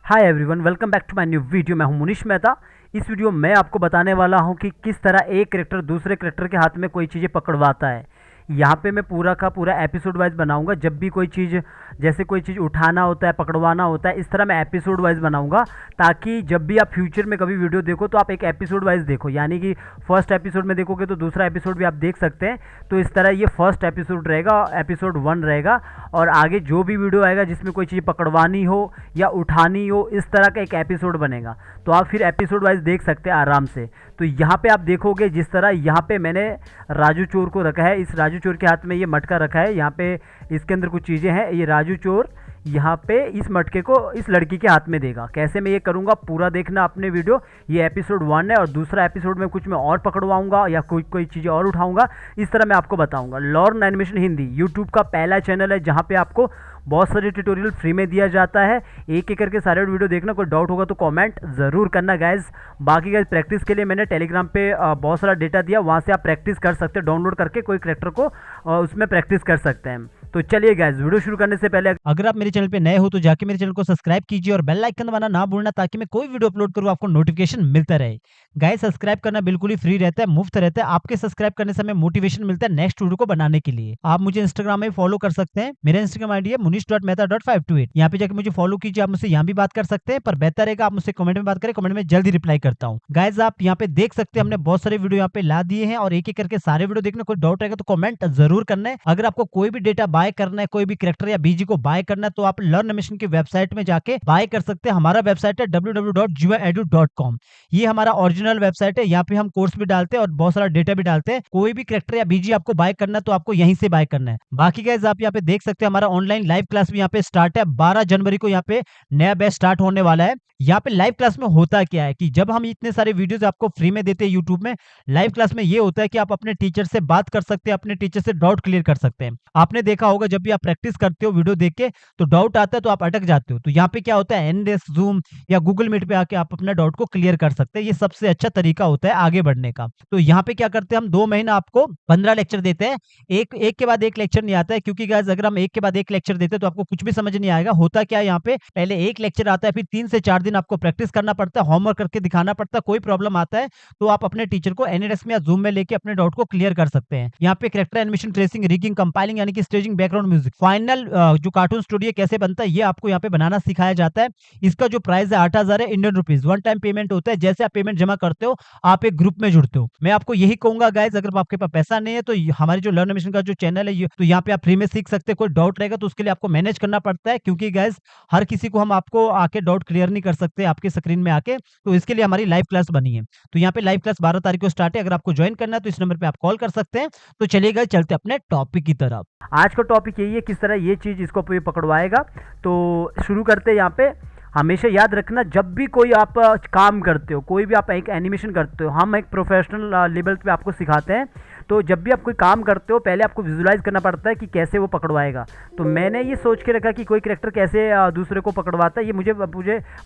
Hi everyone, welcome back to my new video. मैं हूं मुनीश मेहता। इस वीडियो में आपको बताने वाला हूं कि किस तरह एक कैरेक्टर दूसरे कैरेक्टर के हाथ में कोई चीज़ें पकड़वाता है। यहाँ पे मैं पूरा का पूरा एपिसोड वाइज बनाऊंगा। जब भी कोई चीज़, जैसे कोई चीज़ उठाना होता है, पकड़वाना होता है, इस तरह मैं एपिसोड वाइज बनाऊंगा, ताकि जब भी आप फ्यूचर में कभी वीडियो देखो तो आप एक एपिसोड वाइज देखो। यानी कि फर्स्ट एपिसोड में देखोगे तो दूसरा एपिसोड भी आप देख सकते हैं। तो इस तरह ये फर्स्ट एपिसोड रहेगा, एपिसोड 1 रहेगा, और आगे जो भी वीडियो आएगा जिसमें कोई चीज़ पकड़वानी हो या उठानी हो, इस तरह का एक एपिसोड बनेगा। तो आप फिर एपिसोड वाइज देख सकते हैं आराम से। तो यहाँ पे आप देखोगे जिस तरह यहाँ पे मैंने राजू चोर को रखा है, इस राजू चोर के हाथ में ये मटका रखा है। यहाँ पे इसके अंदर कुछ चीज़ें हैं। ये राजू चोर यहाँ पे इस मटके को इस लड़की के हाथ में देगा। कैसे मैं ये करूँगा पूरा देखना अपने वीडियो। ये एपिसोड 1 है और दूसरा एपिसोड में कुछ मैं और पकड़वाऊँगा या कोई चीज़ें और उठाऊँगा। इस तरह मैं आपको बताऊँगा। लॉर्न एनिमेशन हिंदी यूट्यूब का पहला चैनल है जहाँ पे आपको बहुत सारे ट्यूटोरियल फ्री में दिया जाता है। एक एक करके सारे वीडियो देखना। कोई डाउट होगा तो कमेंट ज़रूर करना गाइज। बाकी गाइज प्रैक्टिस के लिए मैंने टेलीग्राम पे बहुत सारा डेटा दिया, वहाँ से आप प्रैक्टिस कर सकते हैं। डाउनलोड करके कोई कैरेक्टर को उसमें प्रैक्टिस कर सकते हैं। तो चलिए गाइज, वीडियो शुरू करने से पहले अगर आप मेरे चैनल पे नए हो तो जाके मेरे चैनल को सब्सक्राइब कीजिए और बेल आइकन दबाना ना भूलना, ताकि मैं कोई वीडियो अपलोड करूँ आपको नोटिफिकेशन मिलता रहे। गाइस, सब्सक्राइब करना बिल्कुल ही फ्री रहता है, मुफ्त रहता है। आपके सब्सक्राइब करने से हमें मोटिवेशन मिलता है नेक्स्ट वीडियो को बनाने के लिए। आप मुझे इंस्टाग्राम में फॉलो कर सकते हैं। मेरा इंस्टाग्राम आईडी है munish.mehta.528। यहाँ पे जाकर मुझे फॉलो कीजिए। आप मुझसे यहाँ भी बात कर सकते हैं, पर बेहतर रहेगा आप मुझसे कमेंट में बात करें। कमेंट में जल्दी रिप्लाई करता हूँ। गाइस, आप यहाँ पे देख सकते हैं हमने बहुत सारे वीडियो यहाँ पे ला दिए हैं और एक एक करके सारे वीडियो देखना। कोई डाउट रहेगा तो कमेंट जरूर करना है। अगर आपको कोई भी डेटा बाय करना है, कोई भी कैरेक्टर या बीजी को बाय करना है, तो आप लर्न एनिमेशन की वेबसाइट में जाके बाय कर सकते हैं। हमारा वेबसाइट है www.juvaedu.com। ये हमारा ओरिजिनल वेबसाइट है। यहाँ पे हम कोर्स भी डालते हैं और बहुत सारा डेटा भी डालते हैं। कोई भी कैरेक्टर या बीजी आपको बाय करना है तो आपको यहीं से बाय करना है। बाकी गाइस, आप यहाँ पे देख सकते हैं हमारा ऑनलाइन लाइव क्लास भी यहाँ पे स्टार्ट है। 12 जनवरी को यहाँ पे नया बैच स्टार्ट होने वाला है। यहाँ पे लाइव क्लास में होता क्या है कि जब हम इतने सारे वीडियोस आपको फ्री में देते हैं यूट्यूब में, लाइव क्लास में ये होता है कि आप अपने टीचर से बात कर सकते हैं, अपने टीचर से डाउट क्लियर कर सकते हैं। आपने देखा होगा जब भी आप प्रैक्टिस करते हो वीडियो देख के तो डाउट आता है तो आप अटक जाते हो। तो यहाँ पे क्या होता है, एनडेस, जूम या गूगल मीट पे आके आप अपना डाउट को क्लियर कर सकते हैं। ये सबसे अच्छा तरीका होता है आगे बढ़ने का। तो यहाँ पे क्या करते हैं, हम 2 महीना आपको 15 लेक्चर देते हैं। एक के बाद एक लेक्चर नहीं आता है, क्योंकि गाइस अगर हम एक के बाद एक लेक्चर देते हैं तो आपको कुछ भी समझ नहीं आएगा। होता क्या है, यहाँ पे पहले एक लेक्चर आता है, फिर 3 से 4 दिन आपको प्रैक्टिस करना पड़ता है, होमवर्क करके दिखाना पड़ता है। कोई प्रॉब्लम आता है तो आप अपने टीचर को एनएडएक्स में या जूम में लेके अपने डाउट को क्लियर कर सकते हैं। यहाँ पे character animation, tracing, rigging, compiling यानी कि स्टेजिंग, बैकग्राउंड म्यूजिक, फाइनल जो कार्टून स्टूडियो कैसे बनता है ये आपको यहाँ पे बनाना सिखाया जाता है। इसका जो प्राइस है 8,000 है Indian rupees. One time payment होता है। जैसे आप पेमेंट जमा करते हो आप एक ग्रुप में जुड़ते हो। मैं आपको यही कहूंगा गाइज, अगर आपके पास पैसा नहीं है तो हमारे जो लर्न एनिमेशन का जो चैनल है तो यहाँ पे आप फ्री में सीख सकते हैं। कोई डाउट रहेगा तो उसके लिए आपको मैनेज करना पड़ता है, क्योंकि गाइज हर किसी को हम आपको आके डाउट क्लियर नहीं कर सकते आपके स्क्रीन में आके। तो इसके लिए हमारी लाइव क्लास बनी है। तो यहाँ पे लाइव क्लास 12 तारीख को स्टार्ट है। अगर आपको ज्वाइन करना है तो इस नंबर पे आप कॉल कर सकते हैं। तो चलिए गाइस, चलते अपने टॉपिक की तरफ। आज का टॉपिक यही है, किस तरह ये चीज़ इसको पकड़वाएगा। तो शुरू करते हैं। यहाँ पे हमेशा याद रखना, जब भी कोई आप काम करते हो, कोई भी आप एक एनिमेशन करते हो, हम एक प्रोफेशनल लेवल पे आपको सिखाते हैं। तो जब भी आप कोई काम करते हो पहले आपको विजुलाइज करना पड़ता है कि कैसे वो पकड़वाएगा। तो मैंने ये सोच के रखा कि कोई कैरेक्टर कैसे दूसरे को पकड़वाता है। ये मुझे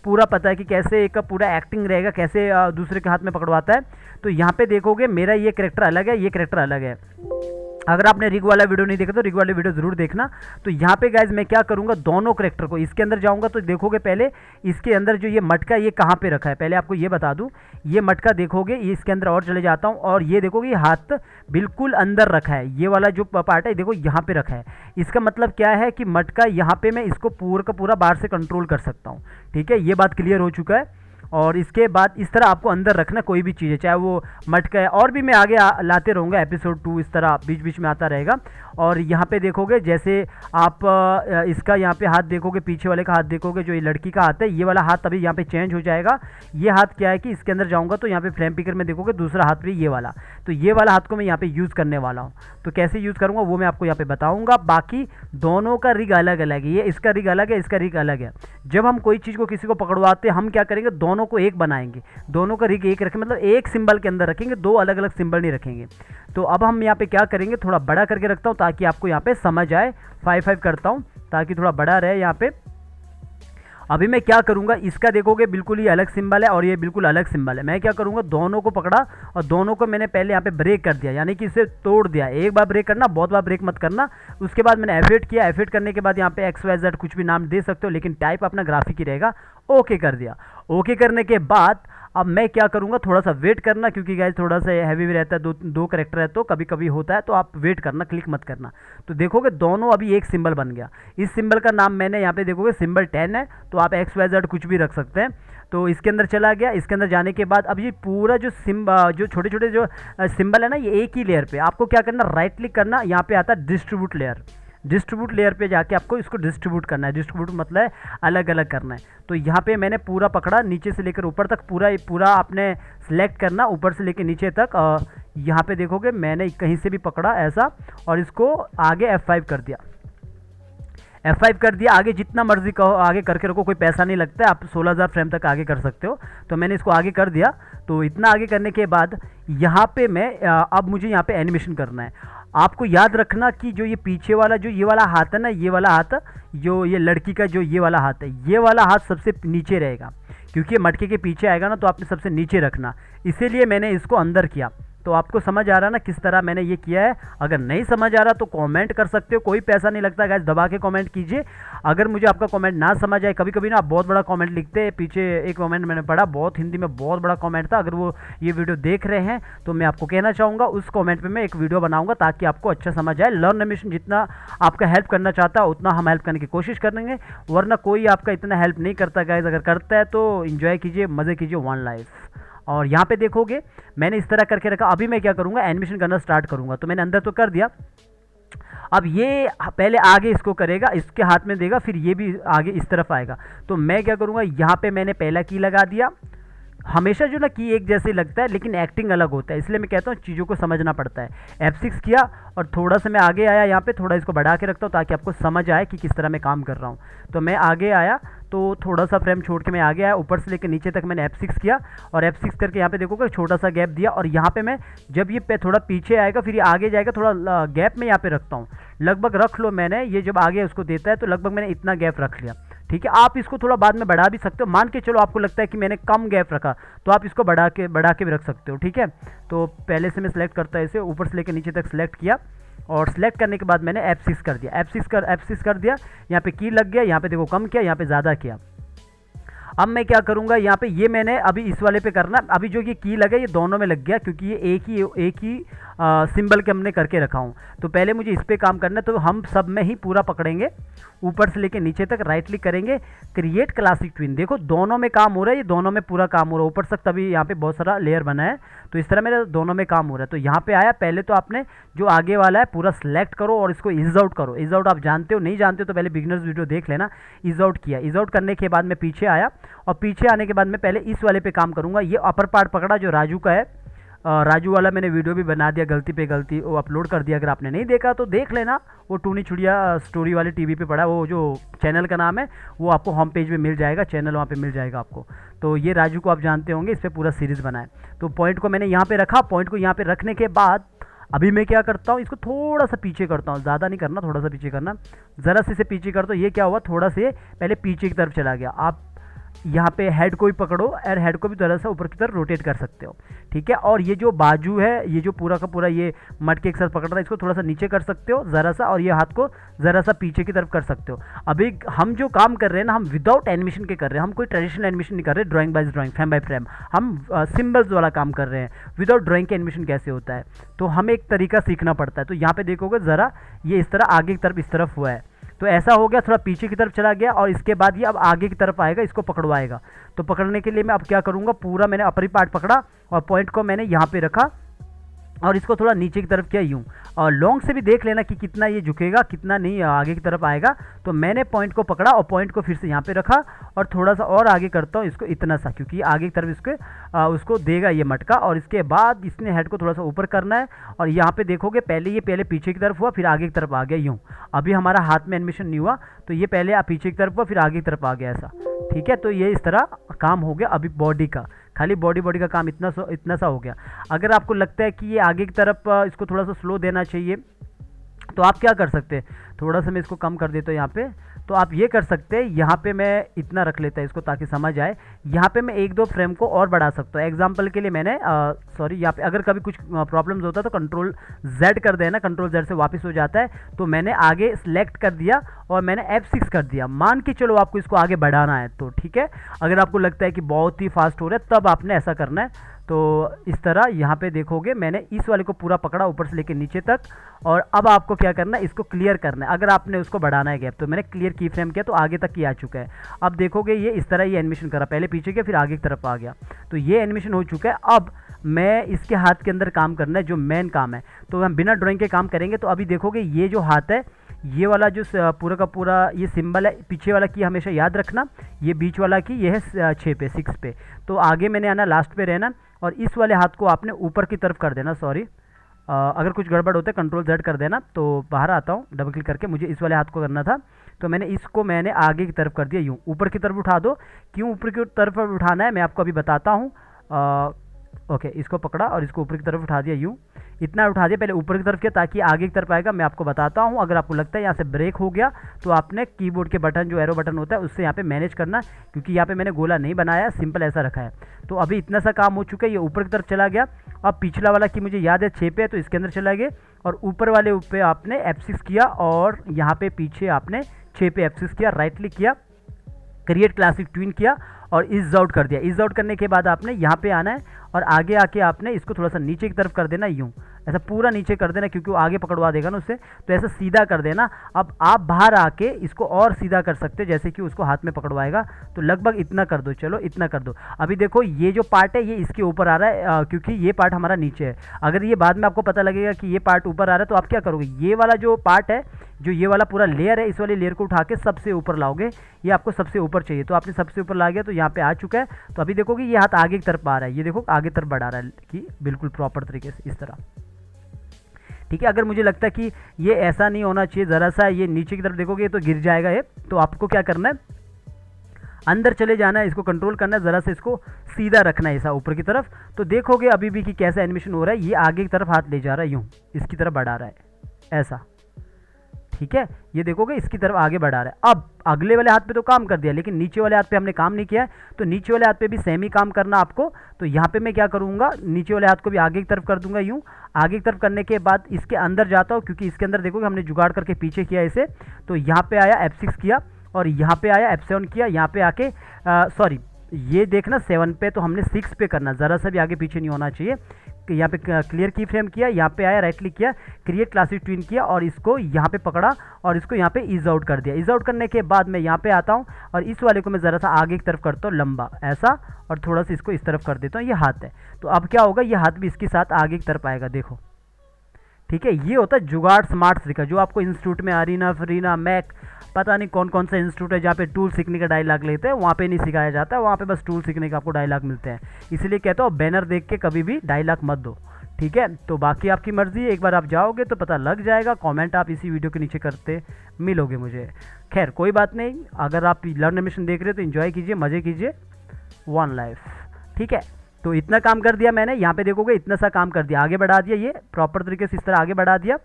पूरा पता है कि कैसे एक पूरा एक्टिंग रहेगा, कैसे दूसरे के हाथ में पकड़वाता है। तो यहाँ पे देखोगे मेरा ये कैरेक्टर अलग है, ये कैरेक्टर अलग है। अगर आपने रिग वाला वीडियो नहीं देखा तो रिग वाला वीडियो जरूर देखना। तो यहाँ पे गाइज मैं क्या करूँगा, दोनों कैरेक्टर को इसके अंदर जाऊँगा तो देखोगे पहले इसके अंदर जो ये मटका ये कहाँ पे रखा है। पहले आपको ये बता दूँ, ये मटका देखोगे ये इसके अंदर और चले जाता हूँ और ये देखोगे ये हाथ बिल्कुल अंदर रखा है। ये वाला जो पार्ट है देखो यहाँ पे रखा है। इसका मतलब क्या है कि मटका यहाँ पे मैं इसको पूरा का पूरा बाहर से कंट्रोल कर सकता हूँ। ठीक है, ये बात क्लियर हो चुका है। और इसके बाद इस तरह आपको अंदर रखना कोई भी चीज़ है, चाहे वो मटका है। और भी मैं आगे लाते रहूँगा एपिसोड 2, इस तरह बीच बीच में आता रहेगा। और यहाँ पे देखोगे जैसे आप इसका यहाँ पे हाथ देखोगे, पीछे वाले का हाथ देखोगे, जो ये लड़की का हाथ है ये वाला हाथ अभी यहाँ पे चेंज हो जाएगा। ये हाथ क्या है कि इसके अंदर जाऊँगा तो यहाँ पे फ्रेम पिकर में देखोगे दूसरा हाथ भी ये वाला। तो ये वाला हाथ को मैं यहाँ पे यूज़ करने वाला हूँ। तो कैसे यूज़ करूँगा वो मैं आपको यहाँ पे बताऊँगा। बाकी दोनों का रिग अलग अलग है, ये इसका रिग अलग है, इसका रिग अलग है। जब हम कोई चीज़ को किसी को पकड़वाते हैं हम क्या करेंगे, दोनों को एक बनाएंगे, दोनों का रिग एक रखें, मतलब एक सिंबल के अंदर रखेंगे, दो अलग अलग सिंबल नहीं रखेंगे। तो अब हम यहाँ पे क्या करेंगे, थोड़ा बड़ा करके रखता हूँ ताकि आपको यहाँ पे समझ आए। 5 5 करता हूँ ताकि थोड़ा बड़ा रहे यहाँ पे। अभी मैं क्या करूँगा, इसका देखोगे बिल्कुल ही अलग सिंबल है और ये बिल्कुल अलग सिंबल है। मैं क्या करूँगा, दोनों को पकड़ा और दोनों को मैंने पहले यहाँ पे ब्रेक कर दिया, यानी कि इसे तोड़ दिया। एक बार ब्रेक करना, बहुत बार ब्रेक मत करना। उसके बाद मैंने F8 किया। F8 करने के बाद यहाँ पे XYZ कुछ भी नाम दे सकते हो, लेकिन टाइप अपना ग्राफिक ही रहेगा। ओके कर दिया। ओके करने के बाद अब मैं क्या करूँगा, थोड़ा सा वेट करना, क्योंकि गाइस थोड़ा सा हैवी भी रहता है, दो करेक्टर है तो कभी कभी होता है, तो आप वेट करना, क्लिक मत करना। तो देखोगे दोनों अभी एक सिंबल बन गया। इस सिंबल का नाम मैंने यहाँ पे देखोगे सिंबल 10 है, तो आप XYZ कुछ भी रख सकते हैं। तो इसके अंदर चला गया। इसके अंदर जाने के बाद अब ये पूरा जो जो छोटे छोटे जो सिंबल है ना, ये एक ही लेयर पे आपको क्या करना, राइट क्लिक करना। यहाँ पे आता है डिस्ट्रीब्यूट लेयर। डिस्ट्रीब्यूट लेयर पे जाके आपको इसको डिस्ट्रीब्यूट करना है। डिस्ट्रीब्यूट मतलब है अलग अलग करना है। तो यहाँ पे मैंने पूरा पकड़ा, नीचे से लेकर ऊपर तक पूरा आपने सिलेक्ट करना, ऊपर से लेकर नीचे तक। यहाँ पे देखोगे मैंने कहीं से भी पकड़ा ऐसा, और इसको आगे F5 कर दिया। F5 कर दिया। आगे जितना मर्जी कहो आगे करके रखो, कोई पैसा नहीं लगता है। आप 16,000 फ्रेम तक आगे कर सकते हो। तो मैंने इसको आगे कर दिया। तो इतना आगे करने के बाद यहाँ पे मैं अब मुझे यहाँ पे एनिमेशन करना है। आपको याद रखना कि जो ये पीछे वाला जो ये वाला हाथ है ना, ये वाला हाथ, जो ये लड़की का जो ये वाला हाथ है, ये वाला हाथ सबसे नीचे रहेगा, क्योंकि ये मटके के पीछे आएगा ना, तो आपने सबसे नीचे रखना। इसीलिए मैंने इसको अंदर किया। तो आपको समझ आ रहा ना किस तरह मैंने ये किया है। अगर नहीं समझ आ रहा तो कमेंट कर सकते हो, कोई पैसा नहीं लगता गाइस, दबा के कमेंट कीजिए। अगर मुझे आपका कमेंट ना समझ आए, कभी कभी ना आप बहुत बड़ा कमेंट लिखते हैं। पीछे एक कमेंट मैंने पढ़ा, बहुत हिंदी में बहुत बड़ा कमेंट था। अगर वो ये वीडियो देख रहे हैं तो मैं आपको कहना चाहूँगा, उस कमेंट पर मैं एक वीडियो बनाऊँगा ताकि आपको अच्छा समझ आए। लर्न एनिमेशन जितना आपका हेल्प करना चाहता है उतना हम हेल्प करने की कोशिश करेंगे, वरना कोई आपका इतना हेल्प नहीं करता गाइस। अगर करता है तो इन्जॉय कीजिए, मज़े कीजिए, वन लाइफ। और यहाँ पे देखोगे मैंने इस तरह करके रखा। अभी मैं क्या करूँगा, एनिमेशन करना स्टार्ट करूँगा। तो मैंने अंदर तो कर दिया। अब ये पहले आगे इसको करेगा, इसके हाथ में देगा, फिर ये भी आगे इस तरफ आएगा। तो मैं क्या करूँगा, यहाँ पे मैंने पहला की लगा दिया। हमेशा जो ना की एक जैसे लगता है, लेकिन एक्टिंग अलग होता है, इसलिए मैं कहता हूँ चीज़ों को समझना पड़ता है। F6 किया और थोड़ा सा मैं आगे आया। यहाँ पे थोड़ा इसको बढ़ा के रखता हूँ ताकि आपको समझ आए कि किस तरह मैं काम कर रहा हूँ। तो मैं आगे आया, तो थोड़ा सा फ्रेम छोड़ के मैं आगे आया, ऊपर से लेकर नीचे तक मैंने F6 किया। और F6 करके यहाँ पे देखोगे छोटा सा गैप दिया। और यहाँ पे मैं जब ये थोड़ा पीछे आएगा फिर ये आगे जाएगा, थोड़ा गैप में यहाँ पे रखता हूँ। लगभग रख लो मैंने, ये जब आगे उसको देता है तो लगभग मैंने इतना गैप रख लिया। ठीक है, आप इसको थोड़ा बाद में बढ़ा भी सकते हो। मान के चलो आपको लगता है कि मैंने कम गैप रखा, तो आप इसको बढ़ा के भी रख सकते हो। ठीक है, तो पहले से मैं सिलेक्ट करता है, इसे ऊपर से लेकर नीचे तक सिलेक्ट किया। और सिलेक्ट करने के बाद मैंने F6 कर दिया। F6 कर दिया। यहाँ पे की लग गया, यहाँ पे देखो कम किया, यहाँ पे ज़्यादा किया। अब मैं क्या करूँगा, यहाँ पे ये मैंने अभी इस वाले पे करना। अभी जो ये की लगा ये दोनों में लग गया, क्योंकि ये एक ही सिंबल के हमने करके रखा हूँ। तो पहले मुझे इस पे काम करना है। तो हम सब में ही पूरा पकड़ेंगे, ऊपर से लेके नीचे तक राइट क्लिक करेंगे, क्रिएट क्लासिक ट्विन। देखो दोनों में काम हो रहा है, ये दोनों में पूरा काम हो रहा है ऊपर तक, तभी यहाँ पे बहुत सारा लेयर बना है। तो इस तरह मेरे दोनों में काम हो रहा है। तो यहाँ पे आया, पहले तो आपने जो आगे वाला है पूरा सिलेक्ट करो और इसको इज आउट करो। इज आउट आप जानते हो, नहीं जानते हो तो पहले बिगिनर्स वीडियो देख लेना। इज आउट किया। इज आउट करने के बाद मैं पीछे आया, और पीछे आने के बाद मैं पहले इस वाले पे काम करूँगा। ये अपर पार्ट पकड़ा जो राजू का है, राजू वाला मैंने वीडियो भी बना दिया, गलती पे गलती वो अपलोड कर दिया। अगर आपने नहीं देखा तो देख लेना, वो टूनी छुड़िया स्टोरी वाले टीवी पे पड़ा, वो जो चैनल का नाम है वो आपको होम पेज में मिल जाएगा, चैनल वहाँ पे मिल जाएगा आपको। तो ये राजू को आप जानते होंगे, इस पर पूरा सीरीज़ बना है। तो पॉइंट को मैंने यहाँ पे रखा। पॉइंट को यहाँ पे रखने के बाद अभी मैं क्या करता हूँ, इसको थोड़ा सा पीछे करता हूँ, ज़्यादा नहीं करना, थोड़ा सा पीछे करना। ज़रा से पीछे करता हूँ। ये क्या हुआ, थोड़ा से पहले पीछे की तरफ चला गया। आप यहाँ पे हेड को भी पकड़ो और हेड को भी थोड़ा सा ऊपर की तरफ रोटेट कर सकते हो। ठीक है, और ये जो बाजू है, ये जो पूरा का पूरा ये मटके एक साथ पकड़ रहा है, इसको थोड़ा सा नीचे कर सकते हो ज़रा सा, और ये हाथ को ज़रा सा पीछे की तरफ कर सकते हो। अभी हम जो काम कर रहे हैं ना, हम विदाउट एनिमेशन के कर रहे हैं। हम कोई ट्रेडिशनल एनिमेशन नहीं कर रहे, drawing by drawing, frame by frame. हम सिम्बल्स वाला काम कर रहे हैं। विदाउट ड्राइंग के एनिमेशन कैसे होता है, तो हमें एक तरीका सीखना पड़ता है। तो यहाँ पे देखोगे ज़रा ये इस तरह आगे की तरफ इस तरफ हुआ है, तो ऐसा हो गया, थोड़ा पीछे की तरफ चला गया। और इसके बाद ये अब आगे की तरफ आएगा, इसको पकड़वाएगा। तो पकड़ने के लिए मैं अब क्या करूँगा, पूरा मैंने अपर पार्ट पकड़ा और पॉइंट को मैंने यहाँ पे रखा और इसको थोड़ा नीचे की तरफ किया यूँ। और लॉन्ग से भी देख लेना कि कितना ये झुकेगा, कितना नहीं आगे की तरफ आएगा। तो मैंने पॉइंट को पकड़ा और पॉइंट को फिर से यहाँ पे रखा और थोड़ा सा और आगे करता हूँ इसको, इतना सा, क्योंकि आगे की तरफ इसके उसको देगा ये मटका। और इसके बाद इसने हेड को थोड़ा सा ऊपर करना है। और यहाँ पे देखोगे पहले पीछे की तरफ हुआ, फिर आगे की तरफ आ गया यूँ। अभी हमारा हाथ में एनिमेशन नहीं हुआ, तो ये पहले पीछे की तरफ हुआ, फिर आगे की तरफ आ गया ऐसा। ठीक है, तो ये इस तरह काम हो गया। अभी बॉडी का, खाली बॉडी का काम इतना सा हो गया। अगर आपको लगता है कि ये आगे की तरफ इसको थोड़ा सा स्लो देना चाहिए, तो आप क्या कर सकते हैं, थोड़ा सा मैं इसको कम कर देता हूँ यहाँ पे। तो आप ये कर सकते हैं, यहाँ पे मैं इतना रख लेता है इसको ताकि समझ आए। यहाँ पे मैं एक दो फ्रेम को और बढ़ा सकता हूँ। एग्जांपल के लिए मैंने सॉरी, यहाँ पे अगर कभी कुछ प्रॉब्लम्स होता है तो कंट्रोल Z कर देना, कंट्रोल Z से वापस हो जाता है। तो मैंने आगे सेलेक्ट कर दिया और मैंने F6 कर दिया। मान के चलो आपको इसको आगे बढ़ाना है तो ठीक है। अगर आपको लगता है कि बहुत ही फास्ट हो रहा है तब आपने ऐसा करना है। तो इस तरह यहाँ पे देखोगे मैंने इस वाले को पूरा पकड़ा ऊपर से लेकर नीचे तक, और अब आपको क्या करना है, इसको क्लियर करना है। अगर आपने उसको बढ़ाना है गैप, तो मैंने क्लियर की फ्रेम किया तो आगे तक ही आ चुका है। अब देखोगे ये इस तरह ये एनिमेशन करा, पहले पीछे के फिर आगे की तरफ आ गया, तो ये एनिमेशन हो चुका है। अब मैं इसके हाथ के अंदर काम करना है, जो मेन काम है, तो हम बिना ड्राइंग के काम करेंगे। तो अभी देखोगे ये जो हाथ है, ये वाला जो पूरा का पूरा ये सिंबल है, पीछे वाला की हमेशा याद रखना, ये बीच वाला की ये है 6 पे 6 पे, तो आगे मैंने आना, लास्ट पे रहना, और इस वाले हाथ को आपने ऊपर की तरफ कर देना। सॉरी, अगर कुछ गड़बड़ होता है कंट्रोल Z कर देना। तो बाहर आता हूँ डबल क्लिक करके, मुझे इस वाले हाथ को करना था, तो मैंने इसको मैंने आगे की तरफ कर दिया, यूँ ऊपर की तरफ उठा दो। क्यों ऊपर की तरफ उठाना है मैं आपको अभी बताता हूँ। ओके, इसको पकड़ा और इसको ऊपर की तरफ उठा दिया, यूँ इतना उठा दिया, पहले ऊपर की तरफ किया ताकि आगे की तरफ आएगा। मैं आपको बताता हूँ, अगर आपको लगता है यहाँ से ब्रेक हो गया तो आपने कीबोर्ड के बटन, जो एरो बटन होता है, उससे यहाँ पे मैनेज करना, क्योंकि यहाँ पे मैंने गोला नहीं बनाया, सिंपल ऐसा रखा है। तो अभी इतना सा काम हो चुका है, ये ऊपर की तरफ चला गया। अब पिछला वाला की मुझे याद है 6 पे है, तो इसके अंदर चला गया, और ऊपर वाले पे आपने F6 किया, और यहाँ पे पीछे आपने 6 पे F6 किया, राइट क्लिक किया, क्रिएट क्लासिक ट्विन किया और इज आउट कर दिया। इज आउट करने के बाद आपने यहाँ पे आना है और आगे आके आपने इसको थोड़ा सा नीचे की तरफ कर देना, यूँ ऐसा पूरा नीचे कर देना, क्योंकि वो आगे पकड़वा देगा ना उससे, तो ऐसा सीधा कर देना। अब आप बाहर आके इसको और सीधा कर सकते हो, जैसे कि उसको हाथ में पकड़वाएगा, तो लगभग इतना कर दो, चलो इतना कर दो। अभी देखो ये जो पार्ट है ये इसके ऊपर आ रहा है, क्योंकि ये पार्ट हमारा नीचे है। अगर ये बाद में आपको पता लगेगा कि ये पार्ट ऊपर आ रहा है, तो आप क्या करोगे, ये वाला जो पार्ट है, जो ये वाला पूरा लेयर है, इस वाले लेयर को उठा के सबसे ऊपर लाओगे। ये आपको सबसे ऊपर चाहिए, तो आपने सबसे ऊपर ला गया, तो यहाँ पे आ चुका है। तो अभी देखोगे ये हाथ आगे की तरफ आ रहा है, ये देखो आगे तरफ बढ़ा रहा है कि बिल्कुल प्रॉपर तरीके से इस तरह, ठीक है। अगर मुझे लगता है कि ये ऐसा नहीं होना चाहिए, ज़रा सा ये नीचे की तरफ देखोगे तो गिर जाएगा ये, तो आपको क्या करना है, अंदर चले जाना है, इसको कंट्रोल करना है, ज़रा से इसको सीधा रखना है ऐसा ऊपर की तरफ। तो देखोगे अभी भी कि कैसा एनिमेशन हो रहा है, ये आगे की तरफ हाथ ले जा रहा है, यूँ इसकी तरफ बढ़ा रहा है ऐसा, ठीक है। ये देखोगे इसकी तरफ आगे बढ़ा रहा है। अब अगले वाले हाथ पे तो काम कर दिया, लेकिन नीचे वाले हाथ पे हमने काम नहीं किया है, तो नीचे वाले हाथ पे भी सेम ही काम करना आपको। तो यहाँ पे मैं क्या करूँगा, नीचे वाले हाथ को भी आगे की तरफ कर दूंगा, यूँ आगे की तरफ करने के बाद इसके अंदर जाता हूँ, क्योंकि इसके अंदर देखोगे हमने जुगाड़ करके पीछे किया इसे। तो यहाँ पे आया F6 किया, और यहाँ पे आया F7 किया, यहाँ पे आके सॉरी ये देखना 7 पे, तो हमने 6 पे करना, ज़रा सा भी आगे पीछे नहीं होना चाहिए। यहाँ पे क्लियर की फ्रेम किया, यहाँ पे आया, राइट क्लिक किया, क्रिएट क्लासिक ट्विन किया, और इसको यहाँ पे पकड़ा और इसको यहाँ पे इज आउट कर दिया। इज आउट करने के बाद मैं यहाँ पे आता हूँ और इस वाले को मैं ज़रा सा आगे की तरफ करता हूँ लंबा ऐसा, और थोड़ा सा इसको इस तरफ कर देता हूँ, ये हाथ है। तो अब क्या होगा, ये हाथ भी इसके साथ आगे की तरफ आएगा, देखो, ठीक है। ये होता है जुगाड़ स्मार्ट तरीका, जो आपको इंस्टीट्यूट में अरीना, फरीना, मैक, पता नहीं कौन कौन सा इंस्टीट्यूट है जहाँ पे टूल सीखने का डायलॉग लेते हैं, वहाँ पे नहीं सिखाया जाता है, वहाँ पे बस टूल सीखने का आपको डायलॉग मिलते हैं। इसलिए कहता हूँ बैनर देख के कभी भी डायलॉग मत दो, ठीक है। तो बाकी आपकी मर्जी है, एक बार आप जाओगे तो पता लग जाएगा। कमेंट आप इसी वीडियो के नीचे करते मिलोगे मुझे। खैर कोई बात नहीं, अगर आप लर्न एनिमेशन देख रहे हो तो इन्जॉय कीजिए, मज़े कीजिए, वन लाइफ, ठीक है। तो इतना काम कर दिया मैंने, यहाँ पे देखोगे इतना सा काम कर दिया, आगे बढ़ा दिया, ये प्रॉपर तरीके से इस तरह आगे बढ़ा दिया,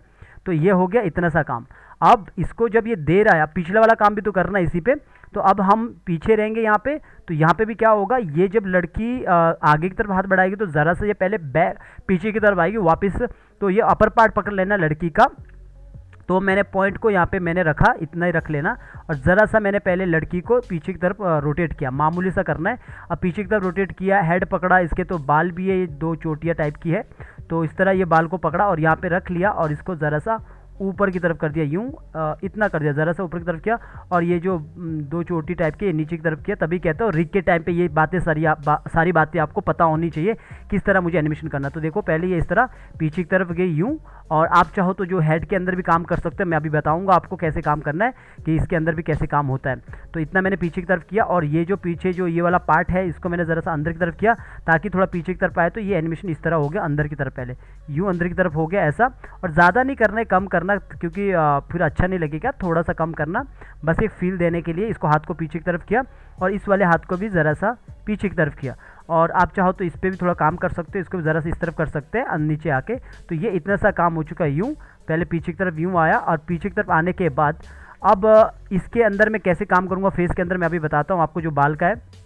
तो ये हो गया इतना सा काम। अब इसको जब ये दे रहा है, पिछला वाला काम भी तो करना है इसी पे, तो अब हम पीछे रहेंगे यहाँ पे। तो यहाँ पे भी क्या होगा, ये जब लड़की आगे की तरफ हाथ बढ़ाएगी तो ज़रा सा ये पहले पीछे की तरफ आएगी वापस, तो ये अपर पार्ट पकड़ लेना लड़की का। तो मैंने पॉइंट को यहाँ पे मैंने रखा, इतना ही रख लेना, और ज़रा सा मैंने पहले लड़की को पीछे की तरफ रोटेट किया, मामूली सा करना है। अब पीछे की तरफ रोटेट किया, हेड पकड़ा, इसके तो बाल भी है, ये 2 चोटियाँ टाइप की है, तो इस तरह ये बाल को पकड़ा और यहाँ पे रख लिया, और इसको ज़रा सा ऊपर की तरफ कर दिया, यूँ इतना कर दिया, ज़रा सा ऊपर की तरफ किया, और ये जो 2 चोटी टाइप की नीचे की तरफ किया। तभी कहता हूँ रिग के टाइम पे ये बातें सारी बातें आपको पता होनी चाहिए किस तरह मुझे एनिमेशन करना। तो देखो पहले ये इस तरह पीछे की तरफ गई यूँ, और आप चाहो तो जो हेड के अंदर भी काम कर सकते हो, मैं अभी बताऊंगा आपको कैसे काम करना है, कि इसके अंदर भी कैसे काम होता है। तो इतना मैंने पीछे की तरफ किया, और ये जो पीछे जो ये वाला पार्ट है इसको मैंने ज़रा सा अंदर की तरफ किया ताकि थोड़ा पीछे की तरफ आए। तो ये एनिमेशन इस तरह हो गया अंदर की तरफ, पहले यूँ अंदर की तरफ हो गया ऐसा, और ज़्यादा नहीं करना है, कम करना, क्योंकि फिर अच्छा नहीं लगेगा, थोड़ा सा कम करना, बस एक फील देने के लिए। इसको हाथ को पीछे की तरफ किया और इस वाले हाथ को भी ज़रा सा पीछे की तरफ किया, और आप चाहो तो इस पर भी थोड़ा काम कर सकते हो, इसको भी ज़रा सा इस तरफ कर सकते हैं नीचे आके। तो ये इतना सा काम हो चुका है, यूँ पहले पीछे की तरफ यूँ आया, और पीछे की तरफ आने के बाद अब इसके अंदर मैं कैसे काम करूँगा फेस के अंदर मैं अभी बताता हूँ आपको। जो बाल का है